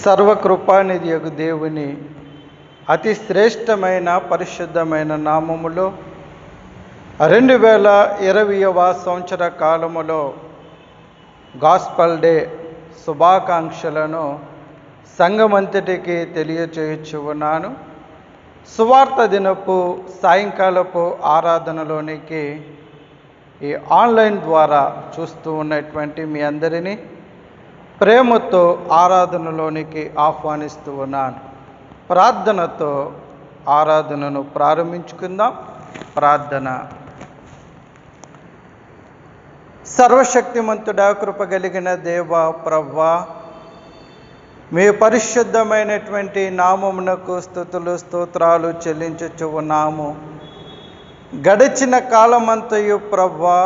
సర్వకృపానిధియగు దేవుని అతి శ్రేష్టమైన పరిశుద్ధమైన నామములో 2020వ సంవత్సర కాలములో గాస్పల్ డే శుభాకాంక్షలను సంఘమంతటికి తెలియచేయచ్చు ఉన్నాను. సువార్త దినపు సాయంకాలపు ఆరాధనలోనికి ఈ ఆన్లైన్ ద్వారా చూస్తూ ఉన్నటువంటి మీ అందరినీ ప్రేమతో ఆరాధనలోనికి ఆహ్వానిస్తూ ఉన్నాను. ప్రార్థనతో ఆరాధనను ప్రారంభించుకుందాం. ప్రార్థన. సర్వశక్తిమంతుడా, కృపగలిగిన దేవ ప్రభువా, మీ పరిశుద్ధమైనటువంటి నామమునకు స్తుతులు స్తోత్రాలు చెల్లించుచు ఉన్నాము. గడిచిన కాలమంతయు ప్రభువా,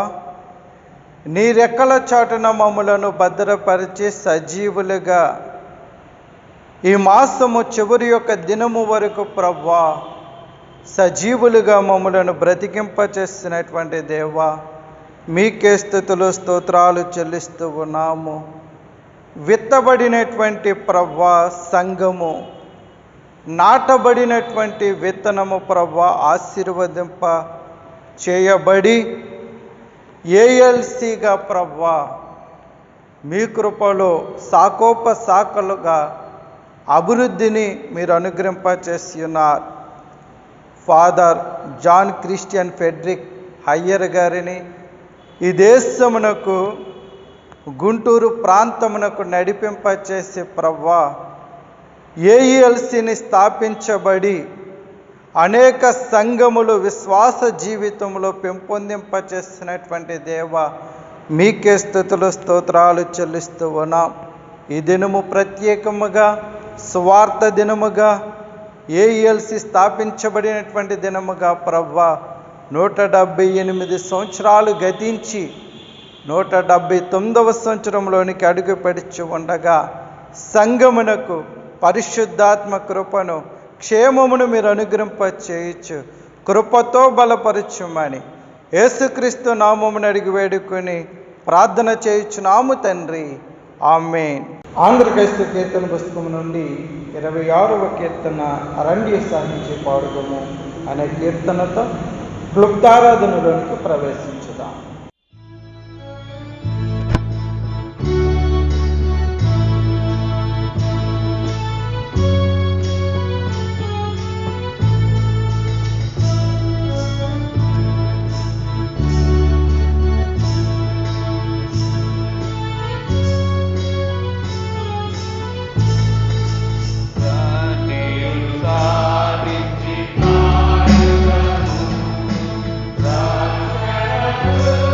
నీ రెక్కల చాటున మమ్ములను భద్రపరిచి సజీవులుగా ఈ మాసము చివరి యొక్క దినము వరకు ప్రభువా సజీవులుగా మమ్ములను బ్రతికింపచేసినటువంటి దేవా, మీకే స్తుతులు స్తోత్రాలు చెల్లిస్తూ ఉన్నాము. విత్తబడినటువంటి ప్రభువా సంఘము, నాటబడినటువంటి విత్తనము ప్రభువా ఆశీర్వదింప చేయబడి ఏఎల్సీగా ప్రభువా మీ కృపలో శాఖోపశాఖలుగా అభివృద్ధిని మీరు అనుగ్రహింపచేసి ఉన్నారు. Father John Christian Frederick Heyer గారిని ఈ దేశమునకు గుంటూరు ప్రాంతమునకు నడిపింపచేసి ప్రభువా ఏఎల్సీని స్థాపించబడి అనేక సంఘములు విశ్వాస జీవితంలో పెంపొందింపచేసినటువంటి దేవ, మీకే స్తుతులు స్తోత్రాలు చెల్లిస్తూ ఉన్నాం. ఈ దినము ప్రత్యేకముగా సువార్త దినముగా ఏఎల్సీ స్థాపించబడినటువంటి దినముగా ప్రభువా 178 సంవత్సరాలు గతించి 179వ సంవత్సరంలోనికి అడుగు పెడుచు ఉండగా సంఘమునకు పరిశుద్ధాత్మ కృపను క్షేమమును మీరు అనుగ్రహింప చేయొచ్చు. కృపతో బలపరచుమని యేసుక్రీస్తు నామమును అడిగి వేడుకొని ప్రార్థన చేయుచున్నాము తండ్రి, ఆమేన్. ఆంధ్రక్రైస్తవ కీర్తన పుస్తకం నుండి 26వ కీర్తన అరణ్య సాహించి పాడుదము అనే కీర్తనతో క్లుప్తారాధనలోనికి ప్రవేశించుదాం. Good.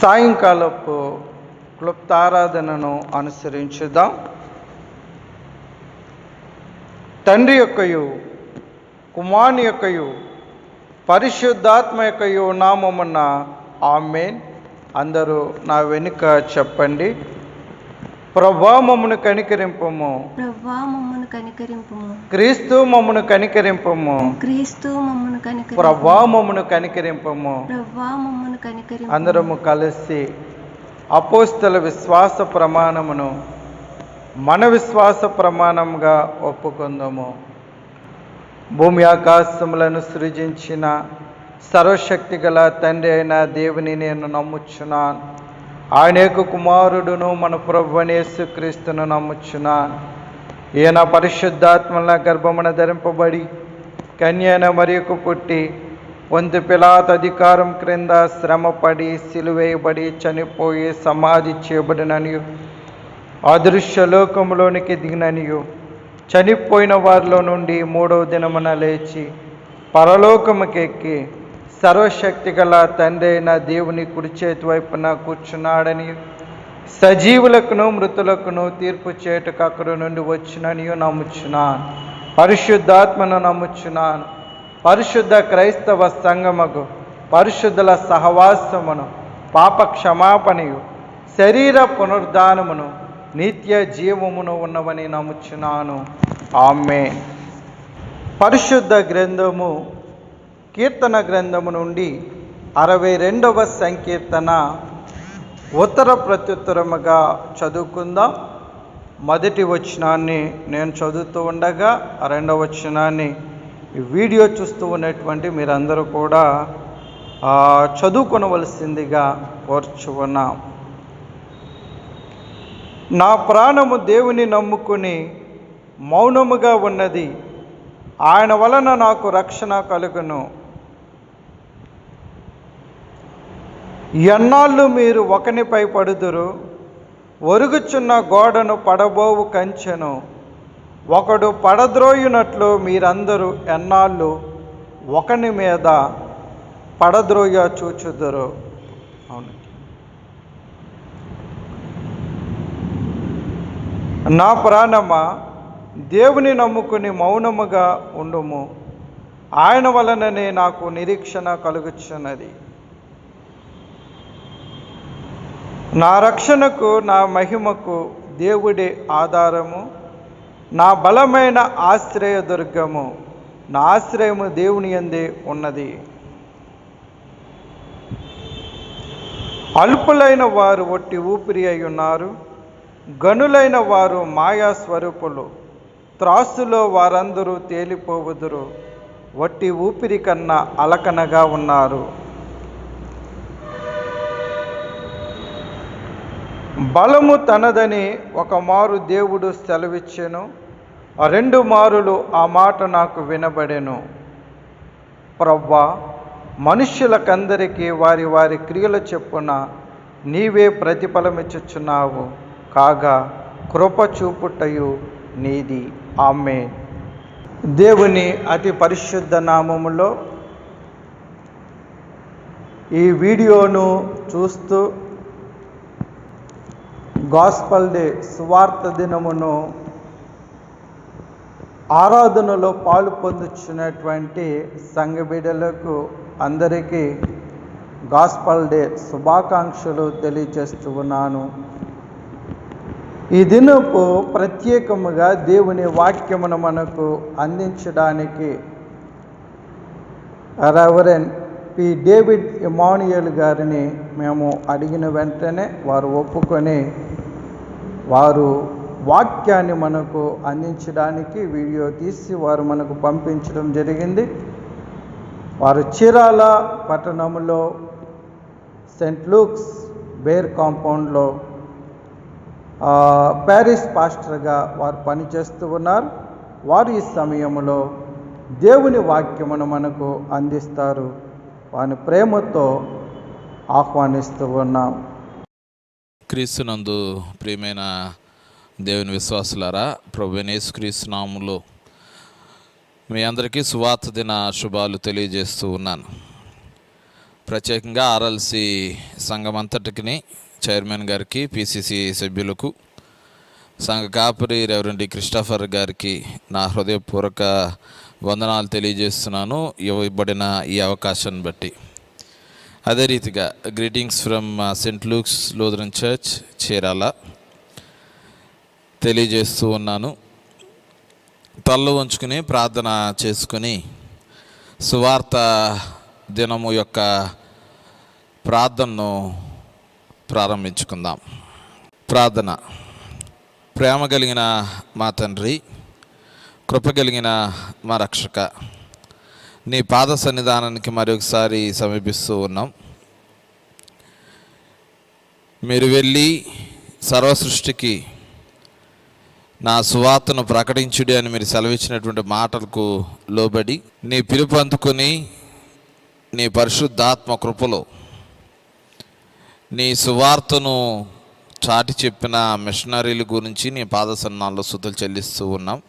సాయంకాలపు క్లుప్తారాధనను అనుసరించుదాం. తండ్రి యొక్కయు కుమారుని యొక్కయు పరిశుద్ధాత్మ యొక్కయు నామమున ఆమేన్. అందరూ నా వెనుక చెప్పండి. ప్రభువా మమ్మను కనికరింపుము, ప్రభువా మమ్మను కనికరింపుము, క్రీస్తు మమ్మను కనికరింపుము, క్రీస్తు మమ్మను కనికరింపుము, ప్రభువా మమ్మను కనికరింపుము. ప్రభువా మమ్మను కనికరింపుము. అందరము కలిసి అపోస్తల విశ్వాస ప్రమాణమును మన విశ్వాస ప్రమాణంగా ఒప్పుకుందాము. భూమి ఆకాశములను సృజించిన సర్వశక్తి గల తండ్రి అయిన దేవుని నేను నమ్ముచున్నాను. ఆయన యొక్క కుమారుడును మన ప్రభువైన యేసుక్రీస్తును నమ్ముచున్నాను. ఈయన పరిశుద్ధాత్మల గర్భమున ధరింపబడి కన్యైన మరియకు పుట్టి పొంతి పిలాతు అధికారం క్రింద శ్రమపడి సిలువేయబడి చనిపోయి సమాధి చేయబడిననియు అదృశ్య లోకములోనికి దిగిననియు చనిపోయిన వారిలో నుండి 3వ దినమున లేచి పరలోకముకెక్కి సర్వశక్తి గల తండ్రి అయిన దేవుని కుడి చేతి వైపున కూర్చున్నాడని సజీవులకును మృతులకును తీర్పు చేయుటకు అక్కడి నుండి వచ్చిననియు నమ్ముచున్నాను. పరిశుద్ధాత్మను నమ్ముచున్నాను. పరిశుద్ధ క్రైస్తవ సంగమకు పరిశుద్ధుల సహవాసమును పాప క్షమాపణయు శరీర పునరుద్ధానమును నిత్య జీవమును ఉన్నవని నమ్ముచున్నాను. ఆమేన్. పరిశుద్ధ గ్రంథము కీర్తన గ్రంథము నుండి 62వ సంకీర్తన ఉత్తర ప్రత్యుత్తరముగా చదువుకుందాం. మొదటి వచనాన్ని నేను చదువుతూ ఉండగా 2వ వచనాన్ని వీడియో చూస్తూ ఉన్నటువంటి మీరందరూ కూడా చదువుకొనవలసిందిగా కోరుచున్నాం. నా ప్రాణము దేవుని నమ్ముకుని మౌనముగా ఉన్నది. ఆయన వలన నాకు రక్షణ కలుగును. ఎన్నాళ్ళు మీరు ఒకనిపై పడుదురు? ఒరుగుచున్న గోడను పడబోవు కంచెను ఒకడు పడద్రోయునట్లు మీరందరూ ఎన్నాళ్ళు ఒకని మీద పడద్రోయ చూచుదురు. అవును. నా ప్రాణమా దేవుని నమ్ముకుని మౌనముగా ఉండుము. ఆయన వలననే నాకు నిరీక్షణ కలుగుచున్నది. నా రక్షణకు నా మహిమకు దేవుడే ఆధారము, నా బలమైన ఆశ్రయదుర్గము. నా ఆశ్రయము దేవుని యందే ఉన్నది. అల్పులైన వారు ఒట్టి ఊపిరి అయి ఉన్నారు, గనులైన వారు మాయా స్వరూపులు. త్రాసులో వారందరూ తేలిపోవుదురు, వట్టి ఊపిరి కన్నా అలకనగా ఉన్నారు. బలము తనదని ఒక మారు దేవుడు సెలవిచ్చెను, 2 మారులు ఆ మాట నాకు వినబడెను. ప్రభువా, మనుష్యులకందరికీ వారి వారి క్రియల చొప్పున నీవే ప్రతిఫలమిచ్చుచున్నావు కాగా కృప చూపుటయు నీది. ఆమేన్. దేవుని అతి పరిశుద్ధ నామములో ఈ వీడియోను చూస్తూ గాస్పల్ డే సువార్త దినమును ఆరాధనలో పాలు పొందుచున్నటువంటి సంఘ బిడ్డలకు అందరికీ గాస్పల్ డే శుభాకాంక్షలు తెలియజేస్తూ ఉన్నాను. ఈ దినపు ప్రత్యేకముగా దేవుని వాక్యమును మనకు అందించడానికి రెవరెండ్ పి. డేవిడ్ ఇమానుయేల్ గారిని మేము అడిగిన వెంటనే వారు ఒప్పుకొని వారు వాక్యాన్ని మనకు అందించడానికి వీడియో తీసి వారు మనకు పంపించడం జరిగింది. వారు చీరాల పట్టణంలో సెయింట్ లూక్స్ బేర్ కాంపౌండ్లో ప్యారిస్ పాస్టర్గా వారు పనిచేస్తూ ఉన్నారు. వారు ఈ సమయంలో దేవుని వాక్యమును మనకు అందిస్తారు. వారిని ప్రేమతో ఆహ్వానిస్తూ ఉన్నాం. క్రీస్తునందు ప్రియమైన దేవుని విశ్వాసులారా, ప్రభువైన యేసుక్రీస్తు నామములో మీ అందరికీ సువార్త దిన శుభాలు తెలియజేస్తూ ఉన్నాను. ప్రత్యేకంగా ఆర్ఎల్సి సంఘం అంతటికి, చైర్మన్ గారికి, పిసిసి సభ్యులకు, సంఘ కాపరి రెవరెండ్ డి క్రిస్టఫర్ గారికి నా హృదయపూర్వక వందనాలు తెలియజేస్తున్నాను ఇవ్వబడిన ఈ అవకాశాన్ని బట్టి. అదే రీతిగా greetings from Saint Luke's Lutheran church Chirala తెలియజేస్తూ ఉన్నాను. తలలో ఉంచుకుని ప్రార్థన చేసుకుని సువార్త దినము యొక్క ప్రార్థనను ప్రారంభించుకుందాం. ప్రార్థన. ప్రేమ కలిగిన మా తండ్రి, కృప కలిగిన మా రక్షక, నీ పాద సన్నిధానానికి మరొకసారి సమీపిస్తూ ఉన్నాం. మీరు వెళ్ళి సర్వసృష్టికి నా సువార్తను ప్రకటించుడి అని మీరు సెలవిచ్చినటువంటి మాటలకు లోబడి నీ పిలుపు అందుకొని నీ పరిశుద్ధాత్మ కృపలో నీ సువార్తను చాటి చెప్పిన మిషనరీల గురించి నీ పాద సన్నిధానంలో స్తుతులు చెల్లిస్తూ ఉన్నాం.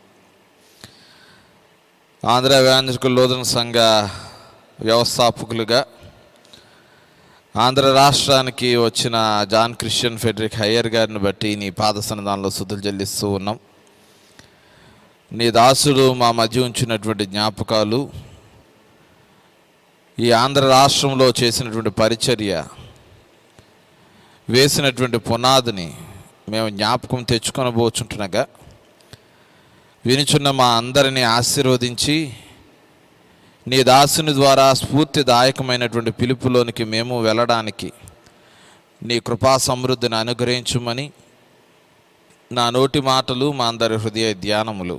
ఆంధ్ర ఎవయాంజలికల్ లూథరన్ సంఘ వ్యవస్థాపకులుగా ఆంధ్ర రాష్ట్రానికి వచ్చిన జాన్ క్రిస్టియన్ ఫెడరిక్ హయ్యర్ గారిని బట్టి నీ పాద సన్నిధానంలో స్తుతులు చెల్లిస్తూ ఉన్నాం. నీ దాసుడు మా మధ్య ఉంచినటువంటి జ్ఞాపకాలు, ఈ ఆంధ్ర రాష్ట్రంలో చేసినటువంటి పరిచర్య, వేసినటువంటి పునాదిని మేము జ్ఞాపకం తెచ్చుకొనబోచుంటునగా వినుచున్న మా అందరినీ ఆశీర్వదించి నీ దాసుని ద్వారా స్ఫూర్తిదాయకమైనటువంటి పిలుపులోనికి మేము వెళ్ళడానికి నీ కృపా సమృద్ధిని అనుగ్రహించుమని, నా నోటి మాటలు మా అందరి హృదయ ధ్యానములు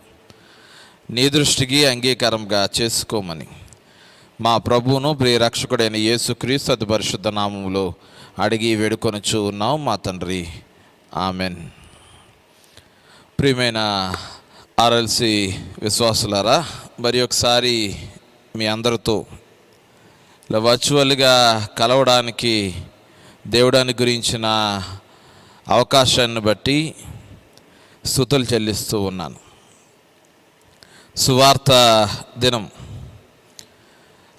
నీ దృష్టికి అంగీకారంగా చేసుకోమని మా ప్రభువును ప్రియ రక్షకుడైన యేసుక్రీస్తు అతి పరిశుద్ధ నామములో అడిగి వేడుకొనుచు ఉన్నాం మా తండ్రి, ఆమెన్. ప్రియమైన ఆర్ఎల్సి విశ్వాసులారా, మరి ఒకసారి మీ అందరితో ఇలా వర్చువల్గా కలవడానికి దేవుడాన్ని గురించిన అవకాశాన్ని బట్టి స్తుతులు చెల్లిస్తూ ఉన్నాను. సువార్త దినం.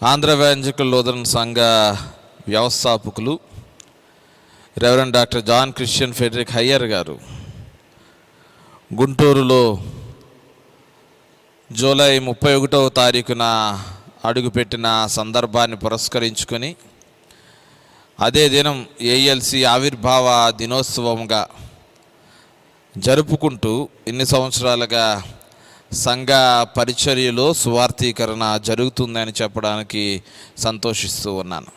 ఆంధ్ర ఎవయాంజలికల్ లూథరన్ సంఘ వ్యవస్థాపకులు reverend doctor John Christian Frederick Heyer గారు గుంటూరులో జూలై 31వ తారీఖున అడుగుపెట్టిన సందర్భాన్ని పురస్కరించుకొని అదే దినం ఏఎల్సి ఆవిర్భావ దినోత్సవంగా జరుపుకుంటూ ఇన్ని సంవత్సరాలుగా సంఘ పరిచర్యలో సువార్థీకరణ జరుగుతుందని చెప్పడానికి సంతోషిస్తూ ఉన్నాను.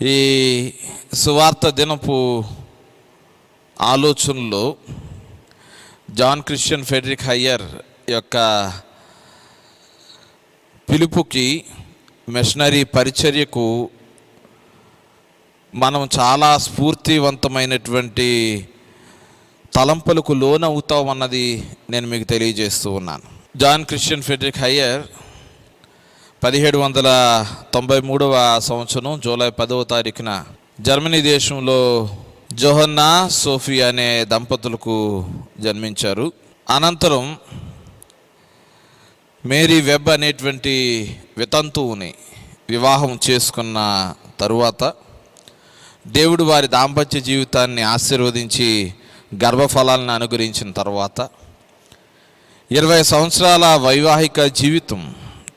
ఈ సువార్త దినపు ఆలోచనలో జాన్ క్రిస్టియన్ ఫెడరిక్ హయ్యర్ యొక్క పిలుపుకి, మిషనరీ పరిచర్యకు మనం చాలా స్ఫూర్తివంతమైనటువంటి తలంపులకు లోనవుతామన్నది నేను మీకు తెలియజేస్తూ ఉన్నాను. జాన్ క్రిస్టియన్ ఫెడరిక్ హయ్యర్ 1793వ సంవత్సరం జూలై 10వ తారీఖున జర్మనీ దేశంలో జోహన్నా సోఫీ అనే దంపతులకు జన్మించారు. అనంతరం మేరీ వెబ్ అనేటువంటి వితంతువుని వివాహం చేసుకున్న తరువాత దేవుడు వారి దాంపత్య జీవితాన్ని ఆశీర్వదించి గర్భఫలాలను అనుగ్రహించిన తర్వాత 20 సంవత్సరాల వైవాహిక జీవితం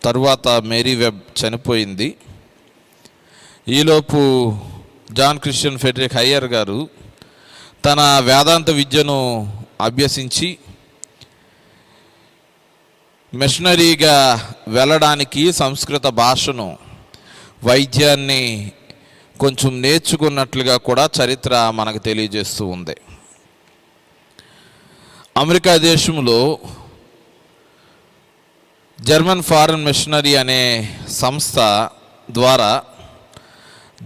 తరువాత మేరీ వెబ్ చనిపోయింది. ఈలోపు జాన్ క్రిస్టియన్ ఫెడరిక్ హయ్యర్ గారు తన వేదాంత విద్యను అభ్యసించి మిషనరీగా వెళ్ళడానికి సంస్కృత భాషను, వైద్యాన్ని కొంచెం నేర్చుకున్నట్లుగా కూడా చరిత్ర మనకు తెలియజేస్తూ ఉంది. అమెరికా దేశంలో జర్మన్ ఫారెన్ మిషనరీ అనే సంస్థ ద్వారా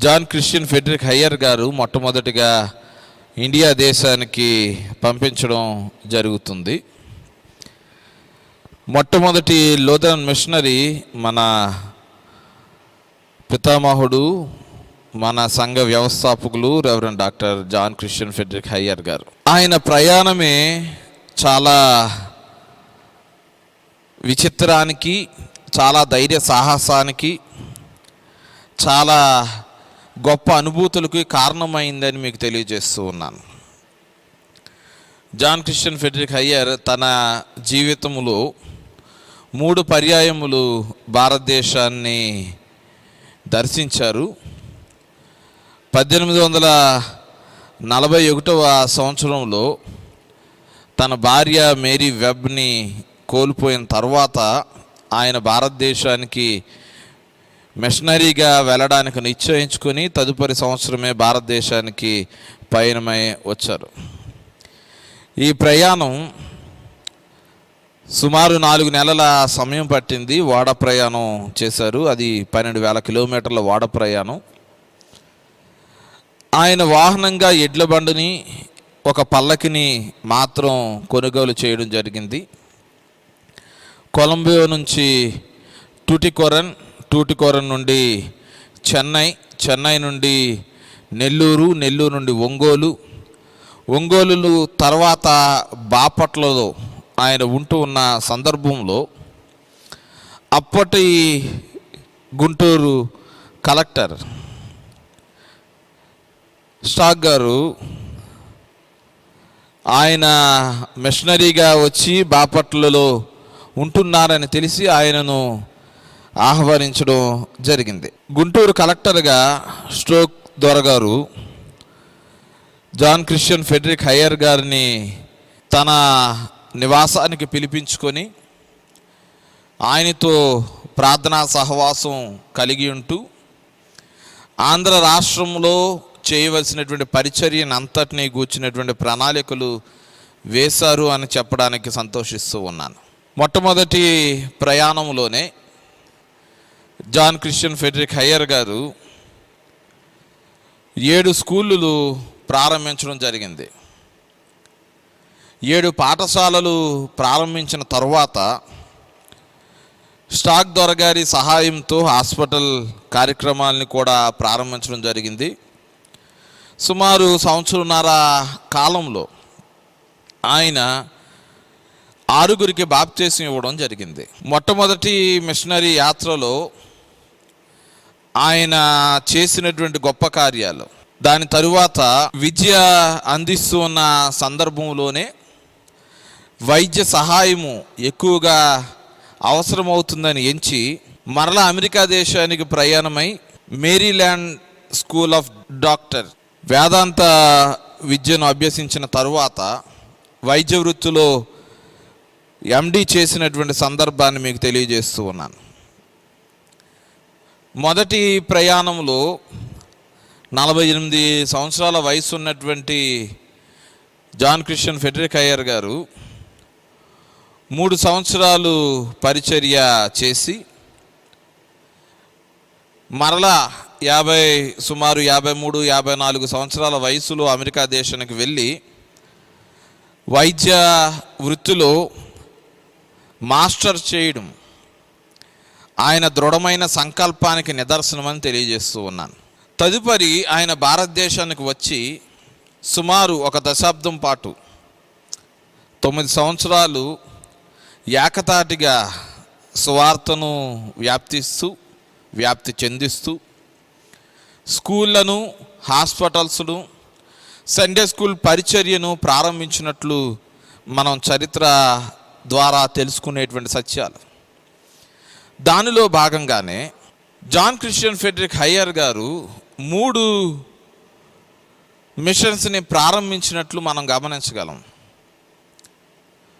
జాన్ క్రిస్టియన్ ఫెడరిక్ హయ్యర్ గారు మొట్టమొదటిగా ఇండియా దేశానికి పంపించడం జరుగుతుంది. మొట్టమొదటి లూథరన్ మిషనరీ మన పితామహుడు, మన సంఘ వ్యవస్థాపకులు reverend doctor John Christian Frederick Heyer గారు. ఆయన ప్రయాణమే చాలా విచిత్రానికి, చాలా ధైర్య సాహసానికి, చాలా గొప్ప అనుభూతులకు కారణమైందని మీకు తెలియజేస్తూ ఉన్నాను. జాన్ క్రిస్టియన్ ఫెడ్రిక్ హయ్యర్ తన జీవితంలో 3 పర్యాయములు భారతదేశాన్ని దర్శించారు. 1841వ సంవత్సరంలో తన భార్య మేరీ వెబ్ని కోల్పోయిన తర్వాత ఆయన భారతదేశానికి మిషనరీగా వెళ్ళడానికి నిశ్చయించుకొని తదుపరి సంవత్సరమే భారతదేశానికి పయనమై వచ్చారు. ఈ ప్రయాణం సుమారు 4 నెలల సమయం పట్టింది. ఓడ ప్రయాణం చేశారు. అది 12,000 కిలోమీటర్ల ఓడ ప్రయాణం. ఆయన వాహనంగా ఎడ్ల బండిని, ఒక పల్లకిని మాత్రం కొనుగోలు చేయడం జరిగింది. కొలంబో నుంచి టూటికోరన్ నుండి చెన్నై నుండి నెల్లూరు నుండి ఒంగోలు తర్వాత బాపట్లలో ఆయన ఉంటూ ఉన్న సందర్భంలో అప్పటి గుంటూరు కలెక్టర్ స్టాక్ గారు ఆయన మిషనరీగా వచ్చి బాపట్లలో ఉంటున్నారని తెలిసి ఆయనను ఆహ్వానించడం జరిగింది. గుంటూరు కలెక్టర్గా స్టోక్ దొరగారు జాన్ క్రిస్టియన్ ఫెడ్రిక్ హయ్యర్ గారిని తన నివాసానికి పిలిపించుకొని ఆయనతో ప్రార్థనా సహవాసం కలిగి ఉంటూ ఆంధ్ర రాష్ట్రంలో చేయవలసినటువంటి పరిచర్యను అంతటినీ గూర్చినటువంటి ప్రణాళికలు వేశారు అని చెప్పడానికి సంతోషిస్తూ ఉన్నాను. మొట్టమొదటి ప్రయాణంలోనే జాన్ క్రిస్టియన్ ఫెడ్రిక్ హయ్యర్ గారు 7 స్కూళ్ళు ప్రారంభించడం జరిగింది. 7 పాఠశాలలు ప్రారంభించిన తర్వాత స్టాక్ దొరగారి సహాయంతో హాస్పిటల్ కార్యక్రమాలని కూడా ప్రారంభించడం జరిగింది. సుమారు 1.5 సంవత్సరాల కాలంలో ఆయన 6గురికి బాప్తీసం ఇవ్వడం జరిగింది. మొట్టమొదటి మిషనరీ యాత్రలో ఆయన చేసినటువంటి గొప్ప కార్యాలు, దాని తరువాత విద్య అందిస్తూ ఉన్న సందర్భంలోనే వైద్య సహాయము ఎక్కువగా అవసరమవుతుందని ఎంచి మరలా అమెరికా దేశానికి ప్రయాణమై మేరీల్యాండ్ స్కూల్ ఆఫ్ డాక్టర్ వేదాంత విద్యను అభ్యసించిన తరువాత వైద్య వృత్తిలో ఎండి చేసినటువంటి సందర్భాన్ని మీకు తెలియజేస్తూ ఉన్నాను. మొదటి ప్రయాణంలో 48 సంవత్సరాల వయసు ఉన్నటువంటి జాన్ క్రిస్టియన్ ఫెడ్రిక్ హయ్యర్ గారు 3 సంవత్సరాలు పరిచర్య చేసి మరలా సుమారు 53-54 సంవత్సరాల వయసులో అమెరికా దేశానికి వెళ్ళి వైద్య వృత్తిలో మాస్టర్ చేయడం ఆయన దృఢమైన సంకల్పానికి నిదర్శనమని తెలియజేస్తూ ఉన్నాను. తదుపరి ఆయన భారతదేశానికి వచ్చి సుమారు 1 దశాబ్దం పాటు 9 సంవత్సరాలు ఏకతాటిగా సువార్తను వ్యాప్తి చెందిస్తూ స్కూళ్ళను, హాస్పిటల్స్ను, సండే స్కూల్ పరిచర్యను ప్రారంభించినట్లు మనం చరిత్ర ద్వారా తెలుసుకునేటువంటి సత్యాలు. దానిలో భాగంగానే జాన్ క్రిస్టియన్ ఫెడ్రిక్ హయ్యర్ గారు 3 మిషన్స్ని ప్రారంభించినట్లు మనం గమనించగలం.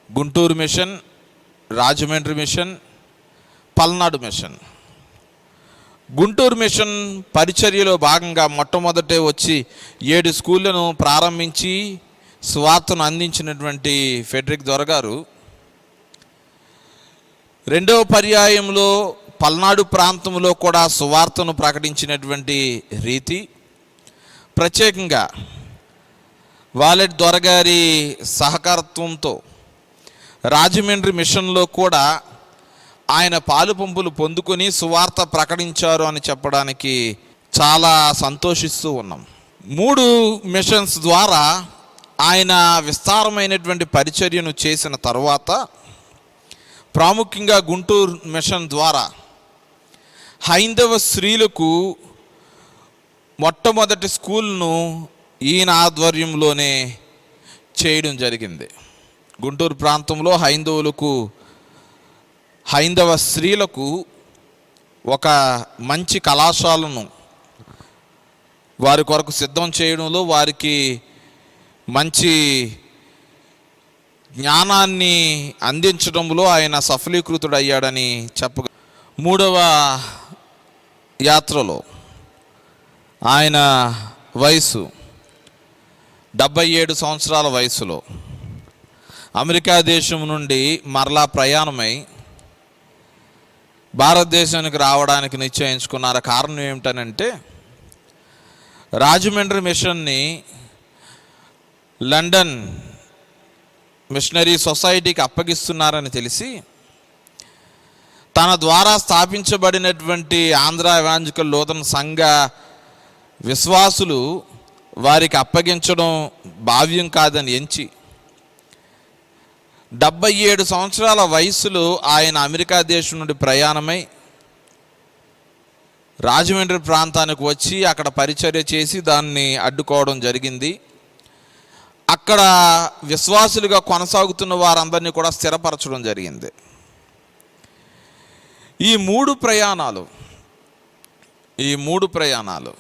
Guntur mission, Rajahmundry mission, Palnadu mission. Guntur mission పరిచర్యలో భాగంగా మొట్టమొదటే వచ్చి 7 స్కూళ్ళను ప్రారంభించి సువార్తను అందించినటువంటి ఫెడ్రిక్ దొరగారు రెండవ పర్యాయంలో పల్నాడు ప్రాంతంలో కూడా సువార్తను ప్రకటించినటువంటి రీతి, ప్రత్యేకంగా వాలెట్ దొరగారి సహకారత్వంతో రాజమండ్రి మిషన్లో కూడా ఆయన పాలు పంపులు పొందుకొని సువార్త ప్రకటించారు అని చెప్పడానికి చాలా సంతోషిస్తూ ఉన్నాం. 3 మిషన్స్ ద్వారా ఆయన విస్తారమైనటువంటి పరిచర్యను చేసిన తర్వాత ప్రాముఖ్యంగా గుంటూరు మిషన్ ద్వారా హైందవ స్త్రీలకు మొట్టమొదటి స్కూల్ను ఈయన ఆధ్వర్యంలోనే చేయడం జరిగింది. గుంటూరు ప్రాంతంలో హైందవ స్త్రీలకు ఒక మంచి కళాశాలను వారి కొరకు సిద్ధం చేయడంలో, వారికి మంచి జ్ఞానాన్ని అందించడంలో ఆయన సఫలీకృతుడయ్యాడని చెప్పగ. 3వ యాత్రలో ఆయన వయసు 77 సంవత్సరాల వయసులో అమెరికా దేశం నుండి మరలా ప్రయాణమై భారతదేశానికి రావడానికి నిశ్చయించుకున్నారు. కారణం ఏమిటనంటే, రాజమండ్రి మిషన్ని లండన్ మిషనరీ సొసైటీకి అప్పగిస్తున్నారని తెలిసి తన ద్వారా స్థాపించబడినటువంటి ఆంధ్ర ఎవాంజలికల్ లూథరన్ సంఘ విశ్వాసులు వారికి అప్పగించడం భావ్యం కాదని ఎంచి 77 సంవత్సరాల వయసులో ఆయన అమెరికా దేశం నుండి ప్రయాణమై రాజమండ్రి ప్రాంతానికి వచ్చి అక్కడ పరిచర్య చేసి దాన్ని అడ్డుకోవడం జరిగింది. అక్కడ విశ్వాసులుగా కొనసాగుతున్న వారందరినీ కూడా స్థిరపరచడం జరిగింది. ఈ మూడు ప్రయాణాలు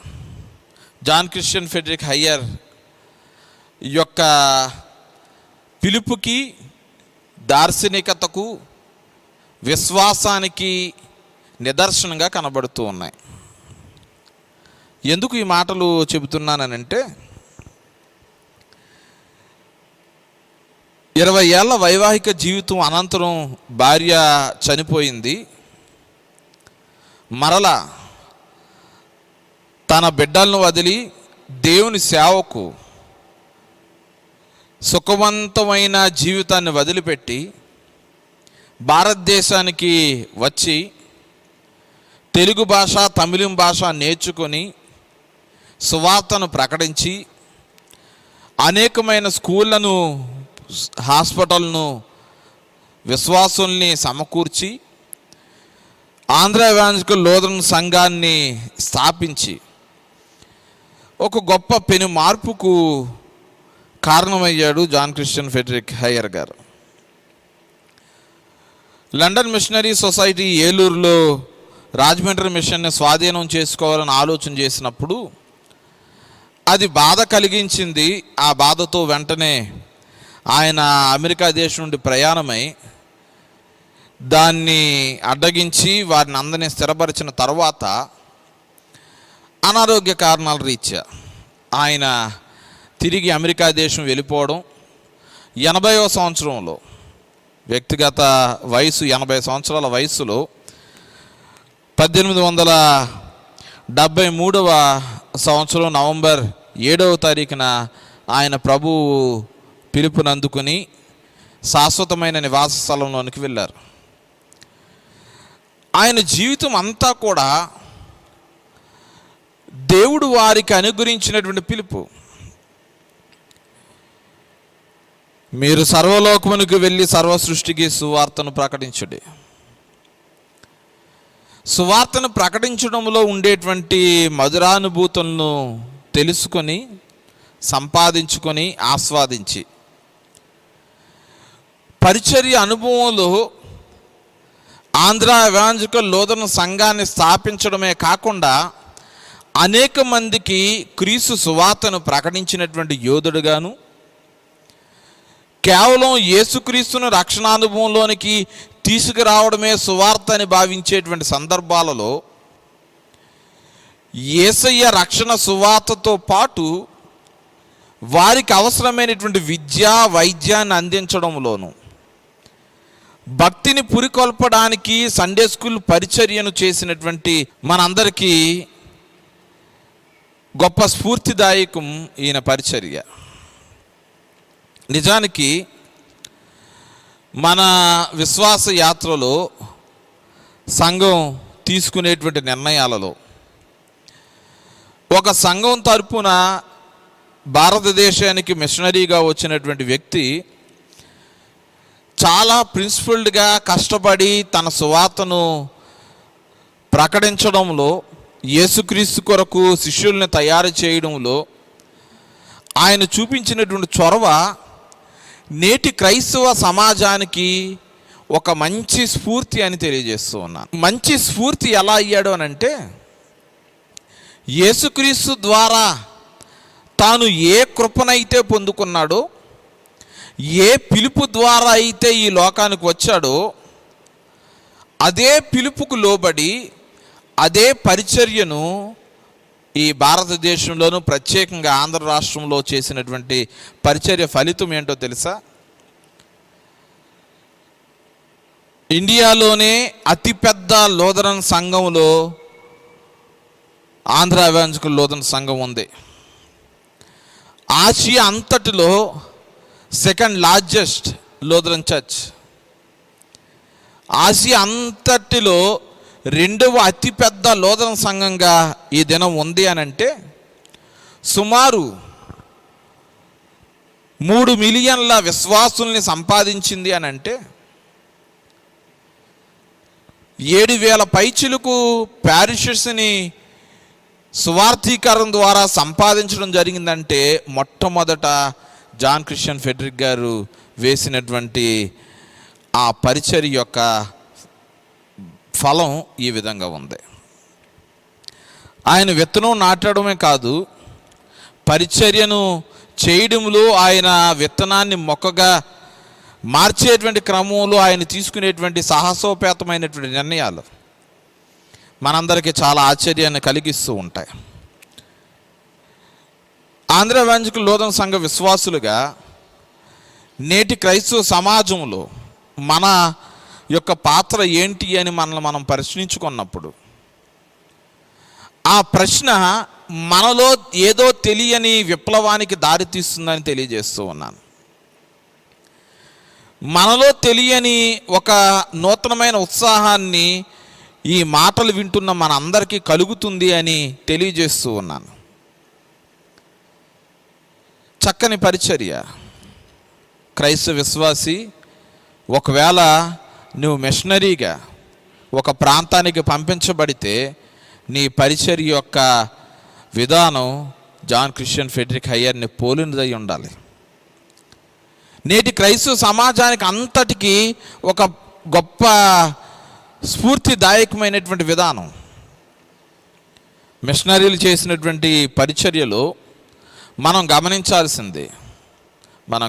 జాన్ క్రిస్టియన్ ఫెడ్రిక్ హయ్యర్ యొక్క పిలుపుకి, దార్శనికతకు, విశ్వాసానికి నిదర్శనంగా కనబడుతూ ఉన్నాయి. ఎందుకు ఈ మాటలు చెబుతున్నానంటే, 20 ఏళ్ల వైవాహిక జీవితం అనంతరం భార్య చనిపోయింది. మరలా తన బిడ్డలను వదిలి దేవుని సేవకు సుఖవంతమైన జీవితాన్ని వదిలిపెట్టి భారతదేశానికి వచ్చి తెలుగు భాష, తమిళం భాష నేర్చుకొని సువార్తను ప్రకటించి అనేకమైన స్కూళ్ళను, హాస్పిటల్ను, విశ్వాసుల్ని సమకూర్చి ఆంధ్ర ఎవాంజలికల్ లూథరన్ సంఘాన్ని స్థాపించి ఒక గొప్ప పెను మార్పుకు కారణమయ్యాడు జాన్ క్రిస్టియన్ ఫెడ్రిక్ హయ్యర్ గారు. లండన్ మిషనరీ సొసైటీ ఏలూరులో రాజమండ్రి మిషన్ని స్వాధీనం చేసుకోవాలని ఆలోచన చేసినప్పుడు అది బాధ కలిగించింది. ఆ బాధతో వెంటనే ఆయన అమెరికా దేశం నుండి ప్రయాణమై దాన్ని అడ్డగించి వారిని అందరినీ స్థిరపరిచిన తర్వాత అనారోగ్య కారణాల రీత్యా ఆయన తిరిగి అమెరికా దేశం వెళ్ళిపోవడం, 80వ సంవత్సరంలో, వ్యక్తిగత వయసు 80 సంవత్సరాల వయసులో 1873వ సంవత్సరం నవంబర్ 7వ తారీఖున ఆయన ప్రభువు పిలుపునందుకుని శాశ్వతమైన నివాస స్థలంలోనికి వెళ్ళారు. ఆయన జీవితం అంతా కూడా దేవుడు వారికి అనుగ్రహించినటువంటి పిలుపు. మీరు సర్వలోకమునికి వెళ్ళి సర్వ సృష్టికి సువార్తను ప్రకటించుడి. సువార్తను ప్రకటించడంలో ఉండేటువంటి మధురానుభూతులను తెలుసుకొని, సంపాదించుకొని, ఆస్వాదించి పరిచర్య అనుభవంలో ఆంధ్ర ఎవాంజలికల్ లూథరన్ సంఘాన్ని స్థాపించడమే కాకుండా అనేక మందికి క్రీస్తు సువార్తను ప్రకటించినటువంటి యోధుడుగాను, కేవలం యేసుక్రీస్తును రక్షణానుభవంలోనికి తీసుకురావడమే సువార్త అని భావించేటువంటి సందర్భాలలో యేసయ్య రక్షణ సువార్తతో పాటు వారికి అవసరమైనటువంటి విద్య, వైద్యాన్ని అందించడంలోను, భక్తిని పురికొల్పడానికి సండే స్కూల్ పరిచర్యను చేసినటువంటి మనందరికీ గొప్ప స్ఫూర్తిదాయకం ఈయన పరిచర్య. నిజానికి మన విశ్వాస యాత్రలో సంఘం తీసుకునేటువంటి నిర్ణయాలలో ఒక సంఘం తరపున భారతదేశానికి మిషనరీగా వచ్చినటువంటి వ్యక్తి చాలా ప్రిన్సిపల్డ్గా కష్టపడి తన సువార్తను ప్రకటించడంలో యేసుక్రీస్తు కొరకు శిష్యుల్ని తయారు చేయడంలో ఆయన చూపించినటువంటి చొరవ నేటి క్రైస్తవ సమాజానికి ఒక మంచి స్ఫూర్తి అని తెలియజేస్తూ ఉన్నాను. మంచి స్ఫూర్తి ఎలా అయ్యాడు అని అంటే, యేసుక్రీస్తు ద్వారా తాను ఏ కృపనైతే పొందుకున్నాడో, ఏ పిలుపు ద్వారా అయితే ఈ లోకానికి వచ్చాడో, అదే పిలుపుకు లోబడి అదే పరిచర్యను ఈ భారతదేశంలోనూ ప్రత్యేకంగా ఆంధ్ర రాష్ట్రంలో చేసినటువంటి పరిచర్య ఫలితం ఏంటో తెలుసా? ఇండియాలోనే అతిపెద్ద లూథరన్ సంఘంలో ఆంధ్ర ఎవాంజలికల్ లూథరన్ సంఘం ఉంది. ఆసియా అంతటిలో second largest Lutheran church. Asia అంతటిలో రెండవ అతిపెద్ద లూథరన్ సంఘంగా ఈ దినం ఉంది అని అంటే, సుమారు 3 మిలియన్ల విశ్వాసుల్ని సంపాదించింది అని అంటే, 7,000 పైచిలకు ప్యారిషెస్ని సువార్థీకరణ ద్వారా సంపాదించడం జరిగిందంటే, మొట్టమొదట జాన్ క్రిస్టియన్ ఫెడ్రిక్ గారు వేసినటువంటి ఆ పరిచర్య యొక్క ఫలం ఈ విధంగా ఉంది. ఆయన విత్తనం నాటడమే కాదు, పరిచర్యను చేయడంలో ఆయన విత్తనాన్ని మొక్కగా మార్చేటువంటి క్రమంలో ఆయన తీసుకునేటువంటి సాహసోపేతమైనటువంటి నిర్ణయాలు మనందరికీ చాలా ఆశ్చర్యాన్ని కలిగిస్తూ ఉంటాయి. ఆంధ్ర ఎవాంజలికల్ లూథరన్ సంఘ విశ్వాసులుగా నేటి క్రైస్తవ సమాజంలో మన యొక్క పాత్ర ఏంటి అని మనల్ని మనం ప్రశ్నించుకున్నప్పుడు, ఆ ప్రశ్న మనలో ఏదో తెలియని విప్లవానికి దారితీస్తుందని తెలియజేస్తూ ఉన్నాను. మనలో తెలియని ఒక నూతనమైన ఉత్సాహాన్ని ఈ మాటలు వింటున్న మన అందరికీ కలుగుతుంది అని తెలియజేస్తూ ఉన్నాను. చక్కని పరిచర్య. క్రైస్తవ విశ్వాసి, ఒకవేళ నువ్వు మిషనరీగా ఒక ప్రాంతానికి పంపించబడితే నీ పరిచర్య యొక్క విధానం జాన్ క్రిస్టియన్ ఫెడ్రిక్ హయ్యర్ని పోలినదై ఉండాలి. నేటి క్రైస్తవ సమాజానికి అంతటికీ ఒక గొప్ప స్ఫూర్తిదాయకమైనటువంటి విధానం. మిషనరీలు చేసినటువంటి పరిచర్యలో మనం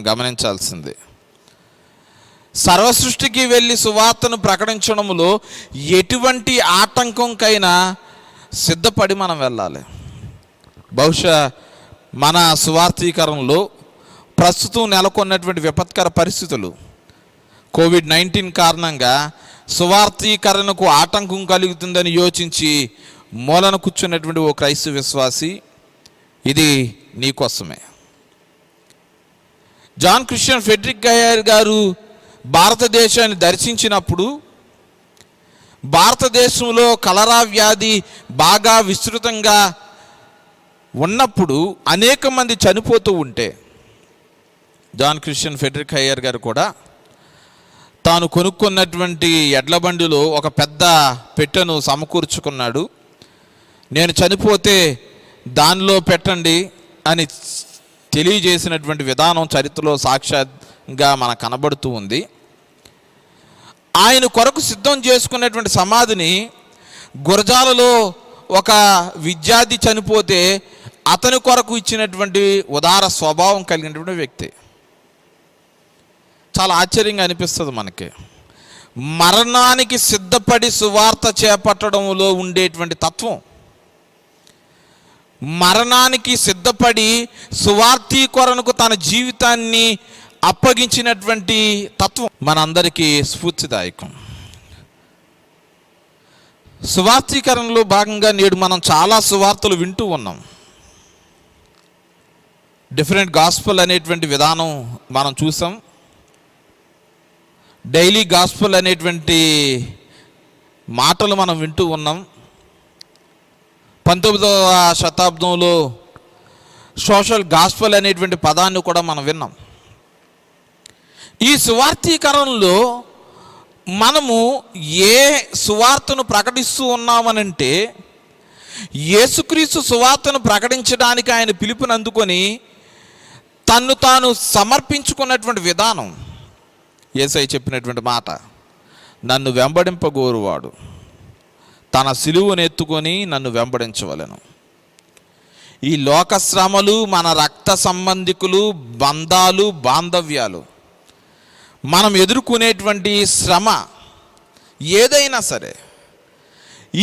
గమనించాల్సింది సర్వసృష్టికి వెళ్ళి సువార్తను ప్రకటించడంలో ఎటువంటి ఆటంకంకైనా సిద్ధపడి మనం వెళ్ళాలి. బహుశా మన సువార్థీకరణలో ప్రస్తుతం నెలకొన్నటువంటి విపత్కర పరిస్థితులు, కోవిడ్-19 కారణంగా సువార్థీకరణకు ఆటంకం కలుగుతుందని యోచించి మూలన కూర్చున్నటువంటి ఓ క్రైస్తవ విశ్వాసి, ఇది నీకోసమే. జాన్ క్రిస్టియన్ ఫెడ్రిక్ హయ్యర్ గారు భారతదేశాన్ని దర్శించినప్పుడు, భారతదేశంలో కలరా వ్యాధి బాగా విస్తృతంగా ఉన్నప్పుడు అనేక మంది చనిపోతూ ఉంటే, జాన్ క్రిస్టియన్ ఫెడ్రిక్ హయ్యర్ గారు కూడా తాను కొనుక్కున్నటువంటి ఎడ్ల బండిలో ఒక పెద్ద పెట్టెను సమకూర్చుకున్నాడు. నేను చనిపోతే దానిలో పెట్టండి అని తెలియజేసినటువంటి విధానం చరిత్రలో సాక్షాత్గా మనకు కనబడుతూ ఉంది. ఆయన కొరకు సిద్ధం చేసుకున్నటువంటి సమాధిని గురజాలలో ఒక విద్యార్థి చనిపోతే అతని కొరకు ఇచ్చినటువంటి ఉదార స్వభావం కలిగినటువంటి వ్యక్తి. చాలా ఆశ్చర్యంగా అనిపిస్తుంది మనకి. మరణానికి సిద్ధపడి సువార్త చేపట్టడంలో ఉండేటువంటి తత్వం, మరణానికి సిద్ధపడి సువార్థీకరణకు తన జీవితాన్ని అప్పగించినటువంటి తత్వం మనందరికీ స్ఫూర్తిదాయకం. సువార్థీకరణలో భాగంగా నేడు మనం చాలా సువార్తలు వింటూ ఉన్నాం. డిఫరెంట్ గాస్పల్ అనేటువంటి విధానం మనం చూసాం. డైలీ గాస్పల్ అనేటువంటి మాటలు మనం వింటూ ఉన్నాం. 19వ శతాబ్దంలో సోషల్ గాస్పల్ అనేటువంటి పదాన్ని కూడా మనం విన్నాం. ఈ సువార్థీకరణలో మనము ఏ సువార్తను ప్రకటిస్తూ ఉన్నామనంటే, యేసుక్రీస్తు సువార్తను ప్రకటించడానికి ఆయన పిలుపుని అందుకొని తన్ను తాను సమర్పించుకున్నటువంటి విధానం, యేసయ్య చెప్పినటువంటి మాట, నన్ను వెంబడింపగోరువాడు తన సిలువను ఎత్తుకొని నన్ను వెంబడించవలెను. ఈ లోక శ్రమలు, మన రక్త సంబంధికులు, బంధాలు, బాంధవ్యాలు, మనం ఎదుర్కొనేటువంటి శ్రమ ఏదైనా సరే,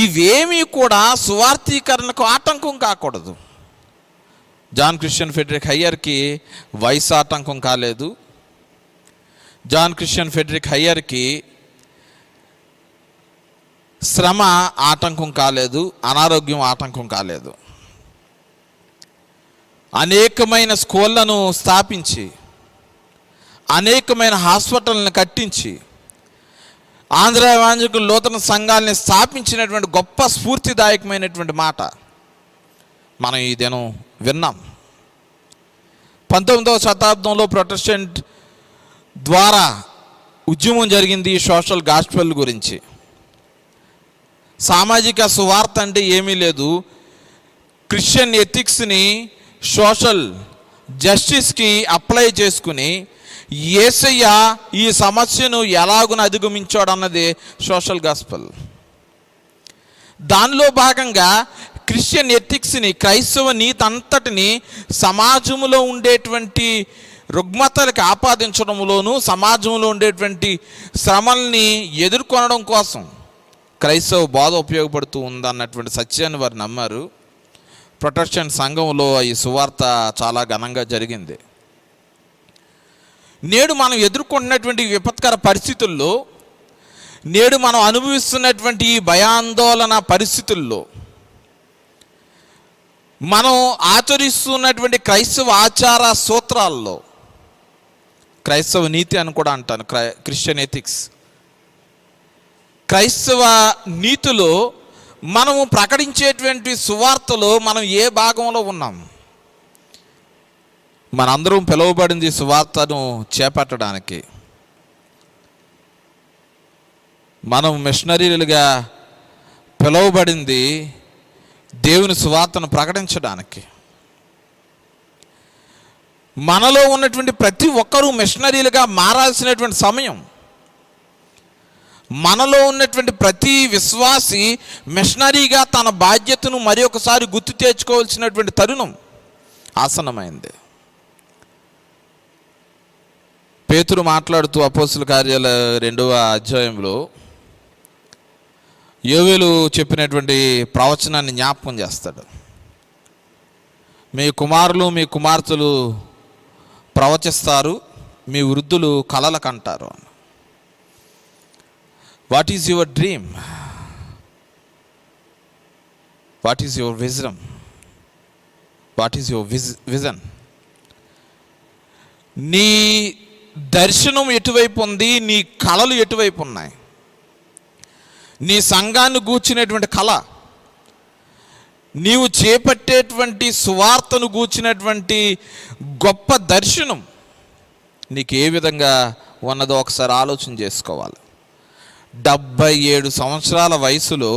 ఇవేమీ కూడా సువార్థీకరణకు ఆటంకం కాకూడదు. జాన్ క్రిస్టియన్ ఫెడరిక్ హయ్యర్కి వయసు ఆటంకం కాలేదు. జాన్ క్రిస్టియన్ ఫెడరిక్ హయ్యర్కి శ్రమ ఆటంకం కాలేదు, అనారోగ్యం ఆటంకం కాలేదు. అనేకమైన స్కూళ్లను స్థాపించి, అనేకమైన హాస్పిటల్ని కట్టించి, ఆంధ్ర ఎవాంజలికల్ నూతన సంఘాలని స్థాపించినటువంటి గొప్ప స్ఫూర్తిదాయకమైనటువంటి మాట మనం ఈ దినం విన్నాం. 19వ శతాబ్దంలో ప్రొటెస్టెంట్ ద్వారా ఉద్యమం జరిగింది సోషల్ గాస్పెల్ గురించి. సామాజిక సువార్త అంటే ఏమీ లేదు, క్రిస్టియన్ ఎథిక్స్ని సోషల్ జస్టిస్కి అప్లై చేసుకుని యేసయ్య ఈ సమస్యను ఎలాగున అధిగమించాడు అన్నది సోషల్ గాస్పెల్. దానిలో భాగంగా క్రిస్టియన్ ఎథిక్స్ని, క్రైస్తవ నీతి అంతటిని సమాజంలో ఉండేటువంటి రుగ్మతలకు ఆపాదించడంలోనూ, సమాజంలో ఉండేటువంటి శ్రమల్ని ఎదుర్కొనడం కోసం క్రైస్తవ బోధ ఉపయోగపడుతూ ఉందన్నటువంటి సత్యాన్ని వారు నమ్మారు. ప్రొటెస్టెంట్ సంఘంలో ఈ సువార్త చాలా ఘనంగా జరిగింది. నేడు మనం ఎదుర్కొంటున్నటువంటి విపత్కర పరిస్థితుల్లో, నేడు మనం అనుభవిస్తున్నటువంటి ఈ భయాందోళన పరిస్థితుల్లో, మనం ఆచరిస్తున్నటువంటి క్రైస్తవ ఆచార సూత్రాల్లో, క్రైస్తవ నీతి అని కూడా అంటాను, క్రిస్టియన్ ఎథిక్స్, క్రైస్తవ నీతిలో మనము ప్రకటించేటువంటి సువార్తలో మనం ఏ భాగంలో ఉన్నాం? మనందరం పిలువబడింది సువార్తను చేపట్టడానికి. మనం మిషనరీలుగా పిలువబడింది దేవుని సువార్తను ప్రకటించడానికి. మనలో ఉన్నటువంటి ప్రతి ఒక్కరూ మిషనరీలుగా మారాల్సినటువంటి సమయం, మనలో ఉన్నటువంటి ప్రతి విశ్వాసి మిషనరీగా తన బాధ్యతను మరి ఒకసారి గుర్తు తెచ్చుకోవాల్సినటువంటి తరుణం ఆసన్నమైంది. పేతురు మాట్లాడుతూ అపోస్తుల కార్యాల 2వ అధ్యాయంలో యోవేలు చెప్పినటువంటి ప్రవచనాన్ని జ్ఞాపకం చేస్తాడు. మీ కుమారులు మీ కుమార్తెలు ప్రవచిస్తారు, మీ వృద్ధులు కలలు కంటారు. What is your dream? What is your vision? What is your vision? నీ దర్శనం ఎటువైపు ఉంది? నీ కళలు ఎటువైపు ఉన్నాయి? నీ సంఘాన్ని గూర్చినటువంటి కళ, నీవు చేపట్టేటువంటి సువార్తను గూర్చినటువంటి గొప్ప దర్శనం నీకు ఏ విధంగా ఉన్నదో ఒకసారి ఆలోచన చేసుకోవాలి. 77 సంవత్సరాల వయసులో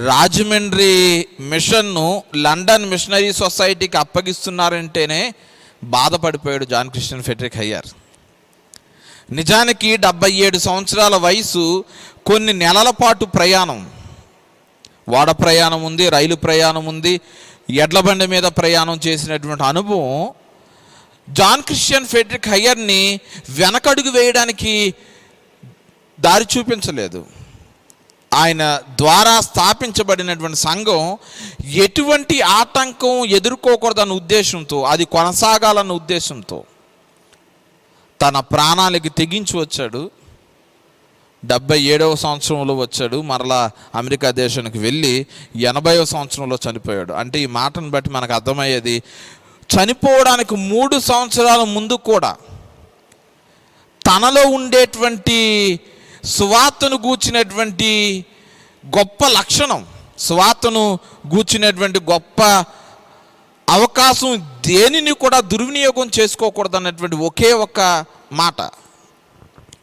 రాజమండ్రి మిషన్ను లండన్ మిషనరీ సొసైటీకి అప్పగిస్తున్నారంటేనే బాధపడిపోయాడు జాన్ క్రిస్టియన్ ఫెడరిక్ హయ్యర్. నిజానికి 77 సంవత్సరాల వయసు, కొన్ని నెలల పాటు ప్రయాణం, ఓడ ప్రయాణం ఉంది, రైలు ప్రయాణం ఉంది, ఎడ్ల బండి మీద ప్రయాణం చేసినటువంటి అనుభవం జాన్ క్రిస్టియన్ ఫెడరిక్ హయ్యర్ని వెనకడుగు వేయడానికి దారి చూపించలేదు. ఆయన ద్వారా స్థాపించబడినటువంటి సంఘం ఎటువంటి ఆటంకం ఎదుర్కోకూడదన్న ఉద్దేశంతో, అది కొనసాగాలన్న ఉద్దేశంతో తన ప్రాణాలకి తెగించి వచ్చాడు. 77వ సంవత్సరంలో వచ్చాడు, మరలా అమెరికా దేశానికి వెళ్ళి 80వ సంవత్సరంలో చనిపోయాడు. అంటే ఈ మాటను బట్టి మనకు అర్థమయ్యేది, చనిపోవడానికి 3 సంవత్సరాల ముందు కూడా తనలో ఉండేటువంటి సువార్తను గూర్చినటువంటి గొప్ప లక్షణం, సువార్తను గూర్చినటువంటి గొప్ప అవకాశం, దేనిని కూడా దుర్వినియోగం చేసుకోకూడదు అన్నటువంటి ఒకే ఒక మాట,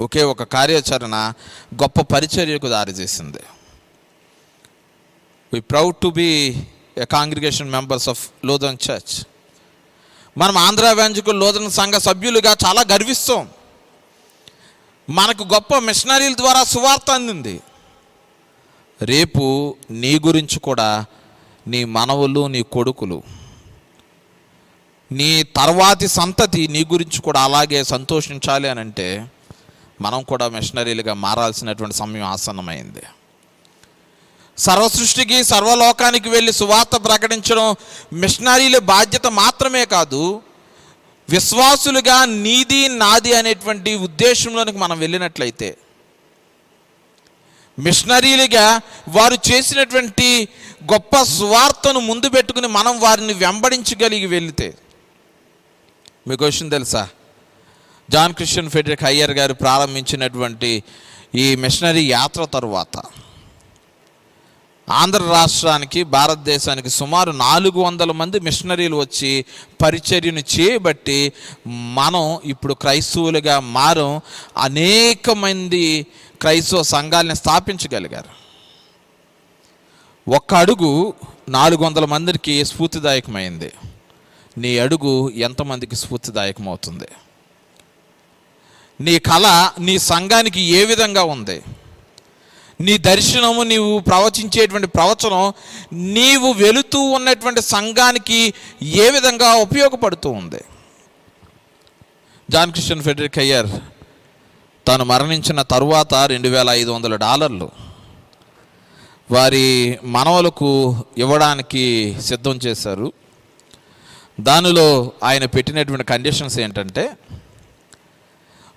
ఒకే ఒక కార్యాచరణ గొప్ప పరిచర్యకు దారితీసింది. We proud to be a congregation members of Lutheran church. మనం ఆంధ్ర ఎవాంజలికల్ లూథరన్ సంఘ సభ్యులుగా చాలా గర్విస్తాం. మనకు గొప్ప మిషనరీల ద్వారా సువార్త అందింది. రేపు నీ గురించి కూడా నీ మనవలు, నీ కొడుకులు, నీ తర్వాతి సంతతి నీ గురించి కూడా అలాగే సంతోషించాలి అని అంటే మనం కూడా మిషనరీలుగా మారాల్సినటువంటి సమయం ఆసన్నమైంది. సర్వసృష్టికి, సర్వలోకానికి వెళ్ళి సువార్త ప్రకటించడం మిషనరీల బాధ్యత మాత్రమే కాదు, విశ్వాసులుగా నీది నాది అనేటువంటి ఉద్దేశంలోనికి మనం వెళ్ళినట్లయితే, మిషనరీలుగా వారు చేసినటువంటి గొప్ప సువార్తను ముందు పెట్టుకుని మనం వారిని వెంబడించగలిగి వెళితే, మీకు విషయం తెలుసా, జాన్ క్రిస్టియన్ ఫెడరిక్ హయ్యర్ గారు ప్రారంభించినటువంటి ఈ మిషనరీ యాత్ర తరువాత ఆంధ్ర రాష్ట్రానికి, భారతదేశానికి సుమారు 400 మంది మిషనరీలు వచ్చి పరిచర్యను చేయబట్టి మనం ఇప్పుడు క్రైస్తవులుగా మారం. అనేక మంది క్రైస్తవ సంఘాలని స్థాపించగలిగారు. ఒక్క అడుగు 400 మందికి స్ఫూర్తిదాయకమైంది. నీ అడుగు ఎంతమందికి స్ఫూర్తిదాయకమవుతుంది? నీ కళ నీ సంఘానికి ఏ విధంగా ఉంది? నీ దర్శనము, నీవు ప్రవచించేటువంటి ప్రవచనం నీవు వెళుతూ ఉన్నటువంటి సంఘానికి ఏ విధంగా ఉపయోగపడుతూ ఉంది? జాన్ క్రిస్టియన్ ఫెడరిక్ హయ్యర్ తాను మరణించిన తరువాత $2,500 వారి మనవలకు ఇవ్వడానికి సిద్ధం చేశారు. దానిలో ఆయన పెట్టినటువంటి కండిషన్స్ ఏంటంటే,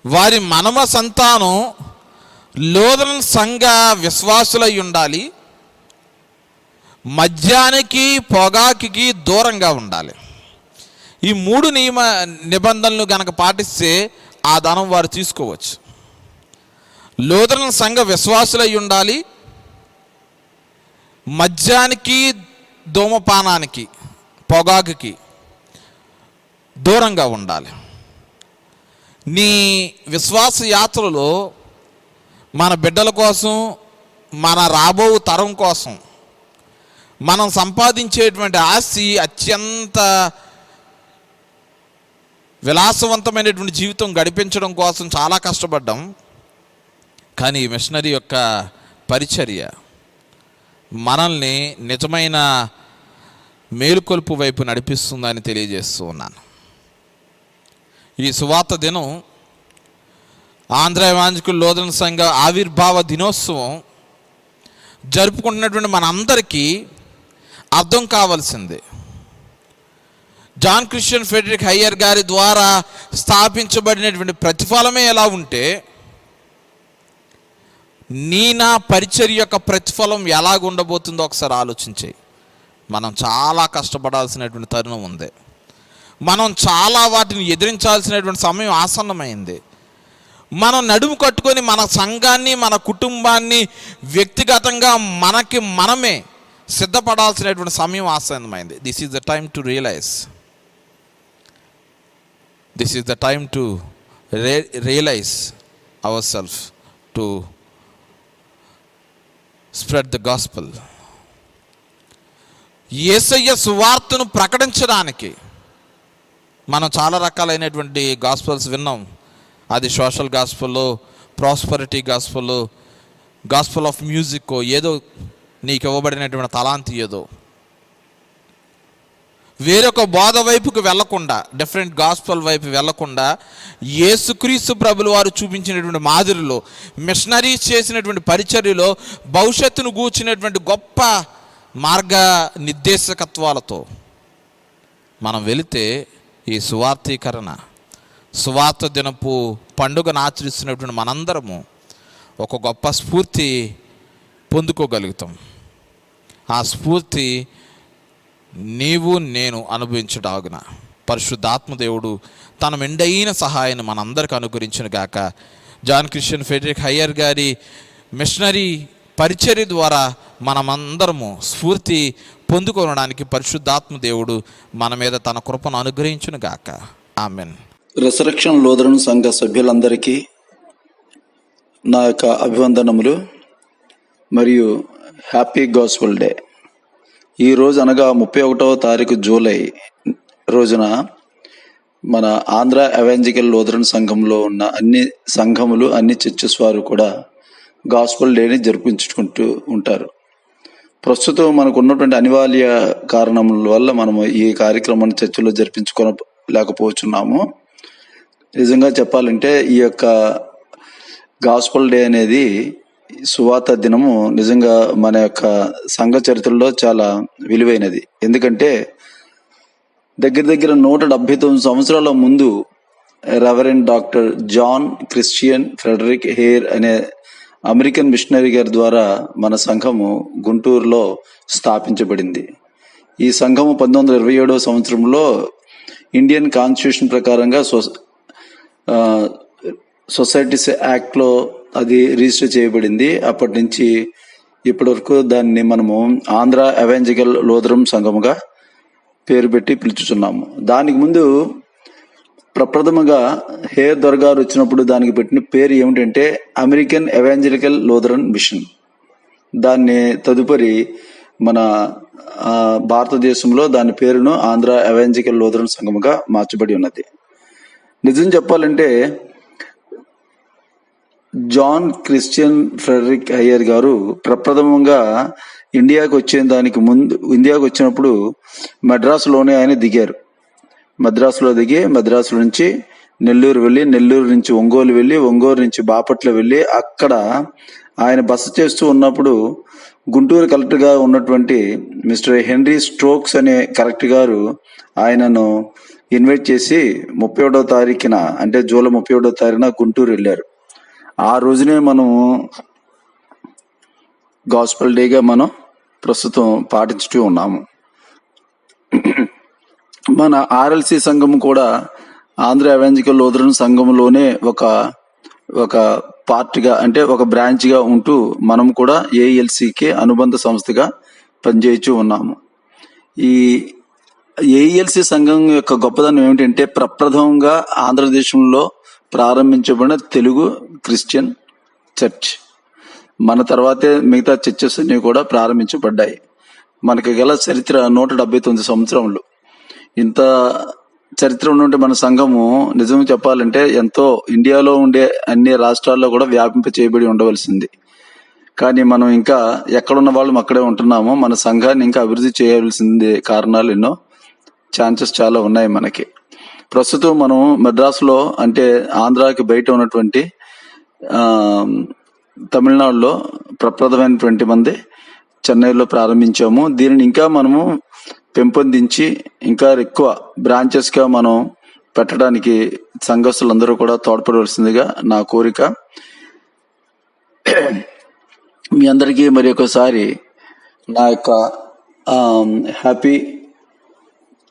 వారి మనమ సంతానం లూథరన్ సంఘ విశ్వాసులై ఉండాలి, మద్యానికి పొగాకి దూరంగా ఉండాలి. ఈ 3 నిబంధనలు గనక పాటిస్తే ఆ ధనం వారు తీసుకోవచ్చు. లూథరన్ సంఘ విశ్వాసులై ఉండాలి, మద్యానికి, ధూమపానానికి, పొగాకి దూరంగా ఉండాలి. నీ విశ్వాస యాత్రలో మన బిడ్డల కోసం, మన రాబో తరం కోసం మనం సంపాదించేటువంటి ఆస్తి అత్యంత విలాసవంతమైనటువంటి జీవితం గడిపించడం కోసం చాలా కష్టపడ్డాం. కానీ ఈ మిషనరీ యొక్క పరిచర్య మనల్ని నిజమైన మేలుకొలుపు వైపు నడిపిస్తుందని తెలియజేస్తూ ఉన్నాను. ఈ సువార్త దినం ఆంధ్ర ఎవాంజలికల్ లూథరన్ సంఘ ఆవిర్భావ దినోత్సవం జరుపుకుంటున్నటువంటి మనందరికీ అర్థం కావాల్సింది, జాన్ క్రిస్టియన్ ఫెడరిక్ హయ్యర్ గారి ద్వారా స్థాపించబడినటువంటి ప్రతిఫలమే ఎలా ఉంటే, నా పరిచర్య యొక్క ప్రతిఫలం ఎలాగ ఉండబోతుందో ఒకసారి ఆలోచించే. మనం చాలా కష్టపడాల్సినటువంటి తరుణం ఉంది. మనం చాలా వాటిని ఎదిరించాల్సినటువంటి సమయం ఆసన్నమైంది. మనం నడుము కట్టుకొని మన సంఘాన్ని, మన కుటుంబాన్ని వ్యక్తిగతంగా మనమే సిద్ధపడాల్సినటువంటి సమయం ఆసన్నమైంది. This is the time to realise. This is the time to realise our self, to spread the gospel. Yesayya సువార్తను ప్రకటించడానికి మనం చాలా రకాలైనటువంటి గాస్పెల్స్ విన్నాం. అది సోషల్ గాస్పెల్లో, ప్రాస్పరిటీ గాస్పెల్లో, గాస్పెల్ ఆఫ్ మ్యూజిక్, ఏదో నీకు ఇవ్వబడినటువంటి తలాంతి ఏదో. వేరొక బోధ వైపుకు వెళ్లకుండా, డిఫరెంట్ గాస్పెల్ వైపు వెళ్లకుండా, యేసుక్రీస్తు ప్రభులు వారు చూపించినటువంటి మాదిరిలో, మిషనరీస్ చేసినటువంటి పరిచర్యలో భవిష్యత్తును గూర్చినటువంటి గొప్ప మార్గ నిర్దేశకత్వాలతో మనం వెళితే ఈ సువార్తీకరణ, సువార్త దినపు పండుగను ఆచరిస్తున్నటువంటి మనందరము ఒక గొప్ప స్ఫూర్తి పొందుకోగలుగుతాం. ఆ స్ఫూర్తి నీవు నేను అనుభవించుడాగున పరిశుద్ధాత్మ దేవుడు తన మెండైన సహాయాన్ని మనందరికి అనుగ్రహించును గాక. జాన్ క్రిస్టియన్ ఫెడరిక్ హయ్యర్ గారి మిషనరీ పరిచర్య ద్వారా మనమందరము స్ఫూర్తి పొందుకోవడానికి పరిశుద్ధాత్మ దేవుడు మన మీద తన కృపను అనుగ్రహించును గాక. ఆమెన్. రిసరెక్షన్ లూథరన్ సంఘ సభ్యులందరికీ నా యొక్క అభివందనములు మరియు హ్యాపీ గాస్పెల్ డే. ఈ రోజు అనగా 31వ తారీఖు జూలై రోజున మన ఆంధ్ర ఎవాంజలికల్ లూథరన్ సంఘంలో ఉన్న అన్ని సంఘములు, అన్ని చర్చెస్ వారు కూడా గాస్పల్ డేని జరిపించుకుంటూ ఉంటారు. ప్రస్తుతం మనకు ఉన్నటువంటి అనివార్య కారణముల వల్ల మనము ఈ కార్యక్రమాన్ని చర్చలో జరిపించుకోలేకపోతున్నాము. నిజంగా చెప్పాలంటే ఈ యొక్క గాస్పల్ డే అనేది సువార్త దినము నిజంగా మన యొక్క సంఘ చరిత్రలో చాలా విలువైనది. ఎందుకంటే దగ్గర దగ్గర 179 సంవత్సరాల ముందు reverend doctor John Christian Frederick Heyer అనే అమెరికన్ మిషనరీ గారి ద్వారా మన సంఘము గుంటూరులో స్థాపించబడింది. ఈ సంఘము 1927వ సంవత్సరంలో ఇండియన్ కాన్స్టిట్యూషన్ ప్రకారంగా సొసైటీస్ యాక్ట్లో అది రిజిస్టర్ చేయబడింది. అప్పటి నుంచి ఇప్పటి వరకు దాన్ని మనము ఆంధ్ర ఎవాంజలికల్ లూథరన్ సంఘముగా పేరు పెట్టి పిలుచుతున్నాము. దానికి ముందు ప్రప్రథమంగా హేర్ దొరగారు వచ్చినప్పుడు దానికి పెట్టిన పేరు ఏమిటంటే అమెరికన్ ఎవాంజలికల్ లూథరన్ మిషన్. దాన్ని తదుపరి మన భారతదేశంలో దాని పేరును ఆంధ్ర ఎవాంజలికల్ లూథరన్ సంఘముగా మార్చబడి ఉన్నది. నిజం చెప్పాలంటే జాన్ క్రిస్టియన్ ఫ్రెడరిక్ హయ్యర్ గారు ప్రప్రథమంగా ఇండియాకు వచ్చినప్పుడు మద్రాసులోనే ఆయన దిగారు. మద్రాసులో దిగి మద్రాసు నుంచి నెల్లూరు వెళ్ళి, నెల్లూరు నుంచి ఒంగోలు వెళ్ళి, ఒంగోలు నుంచి బాపట్ల వెళ్ళి, అక్కడ ఆయన బస చేస్తూ ఉన్నప్పుడు గుంటూరు కలెక్టర్గా ఉన్నటువంటి మిస్టర్ హెన్రీ స్ట్రోక్స్ అనే కలెక్టర్ గారు ఆయనను ఇన్వైట్ చేసి 31వ తారీఖున అంటే జూలై 31వ తారీఖున గుంటూరు వెళ్ళారు. ఆ రోజునే మనం గాస్పల్ డేగా మనం ప్రస్తుతం పాటించుతూ ఉన్నాము. మన ఆర్ఎల్సి సంఘం కూడా ఆంధ్ర ఎవాంజలికల్ లూథరన్ సంఘంలోనే ఒక పార్ట్గా అంటే ఒక బ్రాంచ్గా ఉంటూ మనం కూడా ఏఎల్సికి అనుబంధ సంస్థగా పనిచేయచ్చు ఉన్నాము. ఈ ఏఎల్సి సంఘం యొక్క గొప్పదనం ఏమిటంటే ప్రప్రథమంగా ఆంధ్రదేశంలో ప్రారంభించబడిన తెలుగు క్రిస్టియన్ చర్చ్. మన తర్వాతే మిగతా చర్చెస్ అన్ని కూడా ప్రారంభించబడ్డాయి. మనకి గల చరిత్ర 179 సంవత్సరములు. ఇంత చరిత్ర ఉన్నటువంటి మన సంఘము నిజం చెప్పాలంటే ఎంతో ఇండియాలో ఉండే అన్ని రాష్ట్రాల్లో కూడా వ్యాపింప చేయబడి ఉండవలసింది. కానీ మనం ఇంకా ఎక్కడున్న వాళ్ళం అక్కడే ఉంటున్నాము. మన సంఘాన్ని ఇంకా అభివృద్ధి చేయవలసింది కారణాలు ఎన్నో, ఛాన్సెస్ చాలా ఉన్నాయి మనకి. ప్రస్తుతం మనం మద్రాసులో అంటే ఆంధ్రాకి బయట ఉన్నటువంటి తమిళనాడులో ప్రప్రథమైనటువంటి మంది చెన్నైలో ప్రారంభించాము. దీనిని ఇంకా మనము పెంపొందించి ఇంకా ఎక్కువ బ్రాంచెస్గా మనం పెట్టడానికి సంఘస్థులందరూ కూడా తోడ్పడవలసిందిగా నా కోరిక. మీ అందరికీ మరి ఒకసారి నా యొక్క హ్యాపీ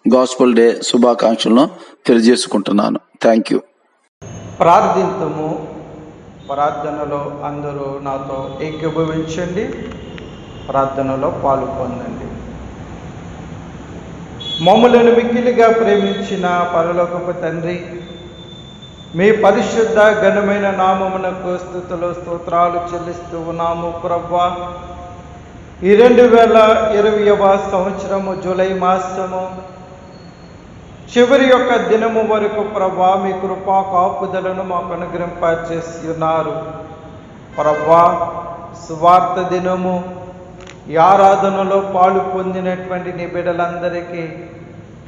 గాస్పల్ డే శుభాకాంక్షలను తెలియజేసుకుంటున్నాను. Thank you. ప్రార్థింతుము. ప్రార్థనలో అందరూ నాతో ఏకీభవించండి. ప్రార్థనలో పాలు పొందండి. మమ్ములను మిక్కిలిగా ప్రేమించిన పరలోకపు తండ్రి, మీ పరిశుద్ధ ఘనమైన నామమునకు స్తుతులు స్తోత్రాలు చెల్లిస్తూ ఉన్నాము ప్రభువా. ఈ 2020వ సంవత్సరము జూలై మాసము చివరి యొక్క దినము వరకు ప్రభా మీ కృపా కాపుదలను మాకు అనుగ్రహింపచేసి ఉన్నారు ప్రభా. సువార్త దినము ఈ ఆరాధనలో పాలు పొందినటువంటి నీ బిడ్డలందరికీ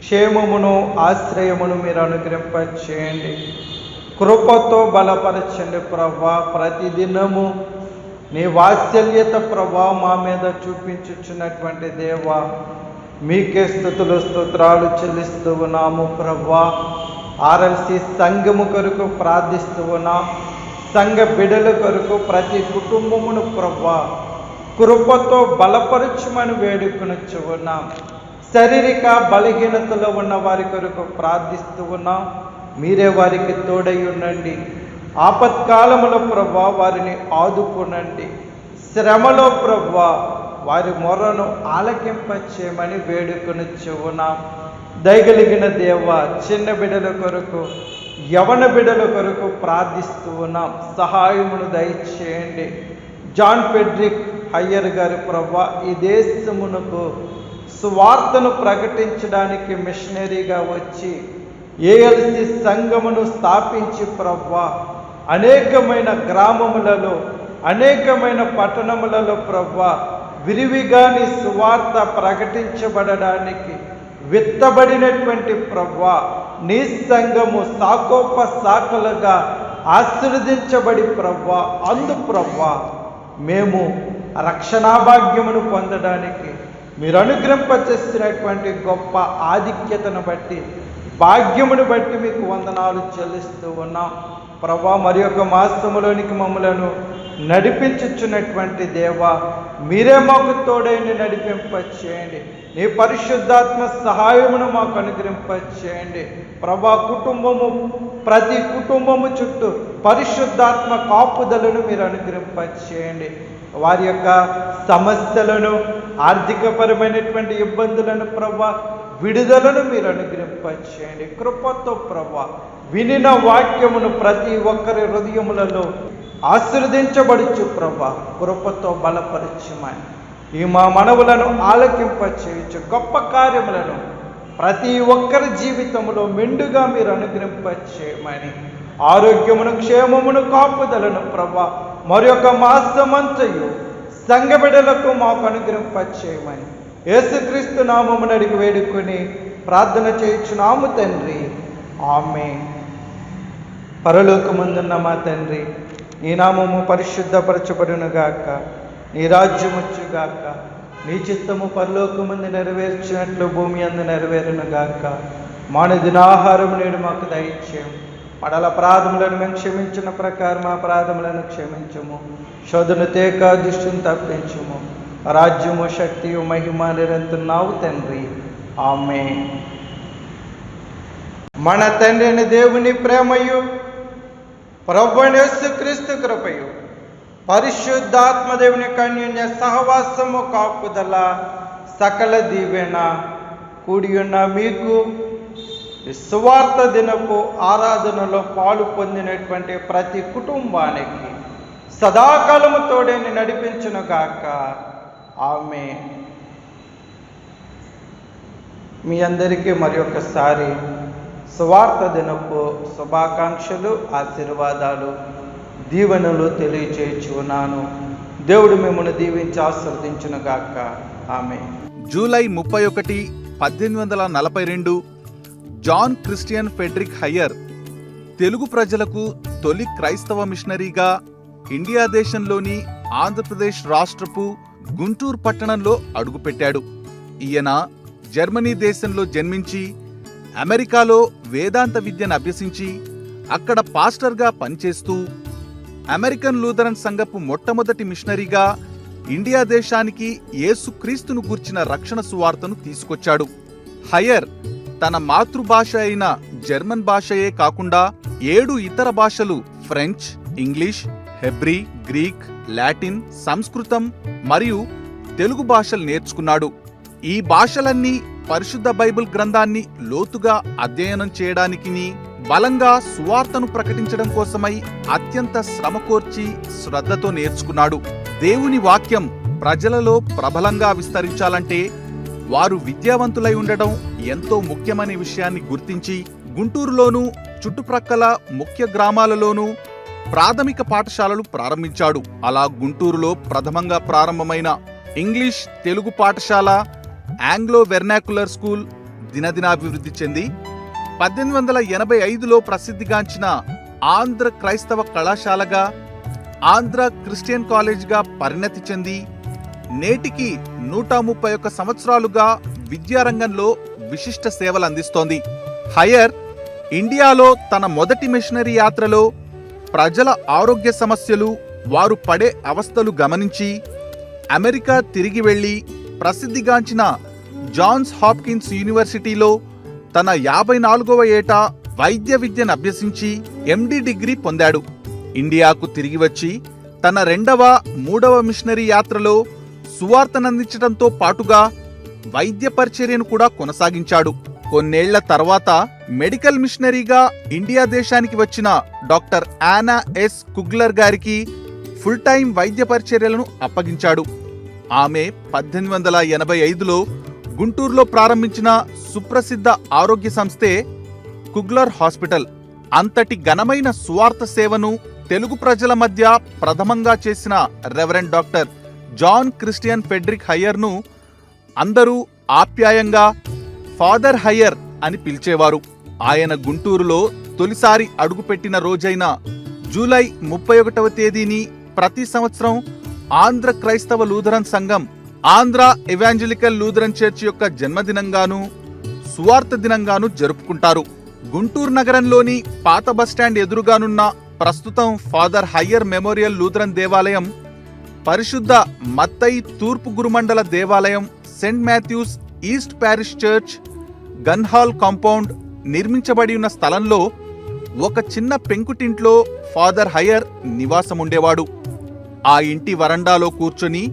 క్షేమమును ఆశ్రయమును మీరు అనుగ్రహింపచేయండి. కృపతో బలపరచండి ప్రభా. ప్రతిదినము నీ వాత్సల్యత ప్రభా మా మీద చూపించుచున్నటువంటి దేవా, మీకే స్తుతులు స్తోత్రాలు చెల్లిస్తూ ఉన్నాము ప్రభా. ఆర్ఎల్సి సంఘము కొరకు ప్రార్థిస్తూ ఉన్నాం. సంఘ బిడ్డల కొరకు ప్రతి కుటుంబమును ప్రభా కృపతో బలపరచుమని వేడుకొనొచ్చు ఉన్నాం. శారీరక బలహీనతలో ఉన్న వారి కొరకు ప్రార్థిస్తూ ఉన్నాం. మీరే వారికి తోడై ఉండండి. ఆపత్కాలములో ప్రభా వారిని ఆదుకోనండి. శ్రమలో ప్రభా వారి మొర్రను ఆలకింపచేయమని వేడుకొనొచ్చు ఉన్నాం. దయగలిగిన దేవ, చిన్న బిడ్డల కొరకు యవన బిడ్డల కొరకు ప్రార్థిస్తూ ఉన్నాం. సహాయమును దయచేయండి. జాన్ ఫ్రెడరిక్ హయ్యర్ గారి ప్రభా ఈ దేశమునకు సువార్తను ప్రకటించడానికి మిషనరీగా వచ్చి ఏఎల్సి సంఘమును స్థాపించి ప్రభువా అనేకమైన గ్రామములలో అనేకమైన పట్టణములలో ప్రభువా విరివిగా నీ సువార్త ప్రకటించబడడానికి విత్తబడినటువంటి ప్రభువా నీ సంఘము శాఖోప శాఖలుగా ఆశీర్వదించబడి ప్రభువా అందు ప్రభువా మేము రక్షణాభాగ్యమును పొందడానికి మీరు అనుగ్రహింపచేసినటువంటి గొప్ప ఆధిక్యతను బట్టి భాగ్యమును బట్టి మీకు వందనాలు చెల్లిస్తూ ఉన్నాం ప్రభా. మరి యొక్క మాసములోనికి మమ్మలను నడిపించుచున్నటువంటి దేవా మీరే మాకు తోడైన నడిపింపచేయండి. నీ పరిశుద్ధాత్మ సహాయమును మాకు అనుగ్రహింపచేయండి ప్రభా. ప్రతి కుటుంబము చుట్టూ పరిశుద్ధాత్మ కాపుదలను మీరు అనుగ్రహింపచేయండి. వారి యొక్క సమస్యలను ఆర్థికపరమైనటువంటి ఇబ్బందులను ప్రభా విడుదలను మీరు అనుగ్రహింపచేయండి. కృపతో ప్రభా వినిన వాక్యమును ప్రతి ఒక్కరి హృదయములలో ఆశీర్వదించబడుచు ప్రభా కృపతో బలపరచుమని ఈ మా మనవులను ఆలకింపచేయచ్చు. గొప్ప కార్యములను ప్రతి ఒక్కరి జీవితంలో మెండుగా మీరు అనుగ్రహింపచేయమని ఆరోగ్యమును క్షేమమును కాపుదలను ప్రభా మరి యొక్క మాసమంతయు సంఘ బిడ్డలకు మాకు అనుగ్రహింపచేయమని యేసుక్రీస్తు నామమున అడిగి వేడుకొని ప్రార్థన చేయుచున్నాము తండ్రి. ఆమేన్. పరలోకమందున్న మా తండ్రి, నీ నామము పరిశుద్ధపరచబడునుగాక, నీ రాజ్యం వచ్చుగాక, నీ చిత్తము పరలోకమందు నెరవేర్చినట్లు భూమి అందు నెరవేరునుగాక. మానదినాహారం నేడు మాకు దయచేయము. పడల అపరాధములను మేము క్షమించిన ప్రకారం మా అపరాధములను క్షమించము. శోధన తేక దుష్టుని తప్పించుము. రాజ్యము శక్తియు మహిమ నిరంతరము తండ్రి. ఆమేన్. మన తండ్రి అయిన దేవుని ప్రేమయు ప్రభువైన యేసుక్రీస్తు కృపయు పరిశుద్ధాత్మదేవుని కన్యున్య సహవాసము కాపుదల సకల దీవెన కూడియున్న మీకు సువార్త దినపు ఆరాధనలో పాలు పొందినటువంటి ప్రతి కుటుంబానికి సదాకాలము తోడేని నడిపించునుగాక. ఆమేన్. మీ అందరికీ మరి ఒకసారి సువార్త దినపు శుభాకాంక్షలు, ఆశీర్వాదాలు, దీవెనలు తెలియచేయుచున్నాను. దేవుడు మిమ్మల్ని దీవించి ఆశీర్వదించునుగాక. ఆమేన్. July 31, 1842 John Christian Frederick Heyer Telugu ప్రజలకు తొలి క్రైస్తవ మిషనరీగా ఇండియా దేశంలోని ఆంధ్రప్రదేశ్ రాష్ట్రపు గుంటూరు పట్టణంలో అడుగుపెట్టాడు. ఈయన జర్మనీ దేశంలో జన్మించి అమెరికాలో వేదాంత విద్యను అభ్యసించి అక్కడ పాస్టర్గా పనిచేస్తూ అమెరికన్ లూథరన్ సంఘపు మొట్టమొదటి మిషనరీగా ఇండియా దేశానికి యేసుక్రీస్తును గూర్చిన రక్షణ సువార్తను తీసుకొచ్చాడు. హయ్యర్ తన మాతృభాష అయిన జర్మన్ భాషయే కాకుండా 7 ఇతర భాషలు French, English, Hebrew, Greek, Latin, సంస్కృతం మరియు తెలుగు భాషలు నేర్చుకున్నాడు. ఈ భాషలన్నీ పరిశుద్ధ బైబిల్ గ్రంథాన్ని లోతుగా అధ్యయనం చేయడానికి బలంగా సువార్తను ప్రకటించడం కోసమై అత్యంత శ్రమకోర్చి శ్రద్ధతో నేర్చుకున్నాడు. దేవుని వాక్యం ప్రజలలో ప్రబలంగా విస్తరించాలంటే వారు విద్యావంతులై ఉండడం ఎంతో ముఖ్యమనే విషయాన్ని గుర్తించి గుంటూరులోనూ చుట్టుప్రక్కల ముఖ్య గ్రామాలలోనూ ప్రాథమిక పాఠశాలలు ప్రారంభించాడు. అలా గుంటూరులో ప్రథమంగా ప్రారంభమైన ఇంగ్లీష్ తెలుగు పాఠశాల ఆంగ్లో వెర్నాకులర్ స్కూల్ దినదినాభివృద్ధి చెంది 1885లో ప్రసిద్ధిగాంచిన ఆంధ్ర క్రైస్తవ కళాశాలగా ఆంధ్ర క్రిస్టియన్ కాలేజ్గా పరిణతి చెంది నేటికి 131 సంవత్సరాలుగా విద్యారంగంలో విశిష్ట సేవలు అందిస్తోంది. హయ్యర్ ఇండియాలో తన మొదటి మిషనరీ యాత్రలో ప్రజల ఆరోగ్య సమస్యలు, వారు పడే అవస్థలు గమనించి అమెరికా తిరిగి వెళ్లి ప్రసిద్ధిగాంచిన జాన్స్ హాప్కిన్స్ యూనివర్సిటీలో తన 54వ ఏట వైద్య విద్యను అభ్యసించి ఎండి డిగ్రీ పొందాడు. ఇండియాకు తిరిగి వచ్చి తన 2వ, 3వ మిషనరీ యాత్రలో సువార్తనందించడంతో పాటుగా వైద్య పరిచర్యను కూడా కొనసాగించాడు. కొన్నేళ్ల తర్వాత మెడికల్ మిషనరీగా ఇండియా దేశానికి వచ్చిన డాక్టర్ యానా ఎస్ కుగ్లర్ గారికి ఫుల్ టైం వైద్య పరిచర్యలను అప్పగించాడు. ఆమె 1885లో గుంటూరులో ప్రారంభించిన సుప్రసిద్ధ ఆరోగ్య సంస్థే కుగ్లర్ హాస్పిటల్. అంతటి ఘనమైన సువార్త సేవను తెలుగు ప్రజల మధ్య ప్రథమంగా చేసిన reverend doctor John Christian Frederick హయ్యర్ను అందరూ ఆప్యాయంగా ఫాదర్ హయ్యర్ అని పిలిచేవారు. ఆయన గుంటూరులో తొలిసారి అడుగుపెట్టిన రోజైన జూలై 31వ తేదీని ప్రతి సంవత్సరం ఆంధ్ర క్రైస్తవ లూథరన్ సంఘం, ఆంధ్ర ఎవాంజలికల్ లూథరన్ చర్చ్ యొక్క జన్మదినంగాను సువార్త దినంగాను జరుపుకుంటారు. గుంటూరు నగరంలోని పాత బస్టాండ్ ఎదురుగానున్న ప్రస్తుతం ఫాదర్ హయ్యర్ మెమోరియల్ లూథరన్ దేవాలయం, పరిశుద్ధ మత్తయి తూర్పు గురుమండల దేవాలయం, saint Matthew's east parish church, gun hall compound నిర్మించబడి ఉన్న స్థలంలో ఒక చిన్న పెంకుటింట్లో ఫాదర్ హయ్యర్ నివాసం ఉండేవాడు. ఆ ఇంటి వరండాలో కూర్చొని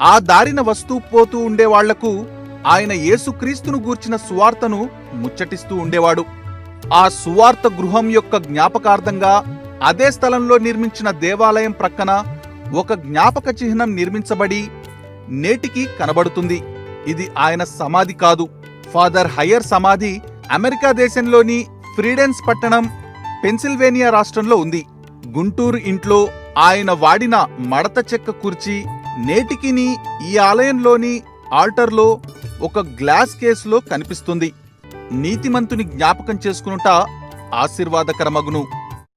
ఆ దారిన వస్తూ పోతూ ఉండేవాళ్లకు ఆయన యేసుక్రీస్తును గూర్చిన సువార్తను ముచ్చటిస్తూ ఉండేవాడు. ఆ సువార్త గృహం యొక్క జ్ఞాపకార్థంగా అదే స్థలంలో నిర్మించిన దేవాలయం ప్రక్కన ఒక జ్ఞాపక చిహ్నం నిర్మించబడి నేటికి కనబడుతుంది. ఇది ఆయన సమాధి కాదు. ఫాదర్ హయ్యర్ సమాధి అమెరికా దేశంలోని ఫ్రీడెన్స్ పట్టణం, పెన్సిల్వేనియా రాష్ట్రంలో ఉంది. గుంటూరు ఇంట్లో ఆయన వాడిన మడత చెక్క కుర్చీ నేటికిని ఈ ఆలయంలోని ఆల్టర్లో ఒక గ్లాస్ కేసులో కనిపిస్తుంది. నీతిమంతుని జ్ఞాపకం చేసుకునుట ఆశీర్వాదకరమగును.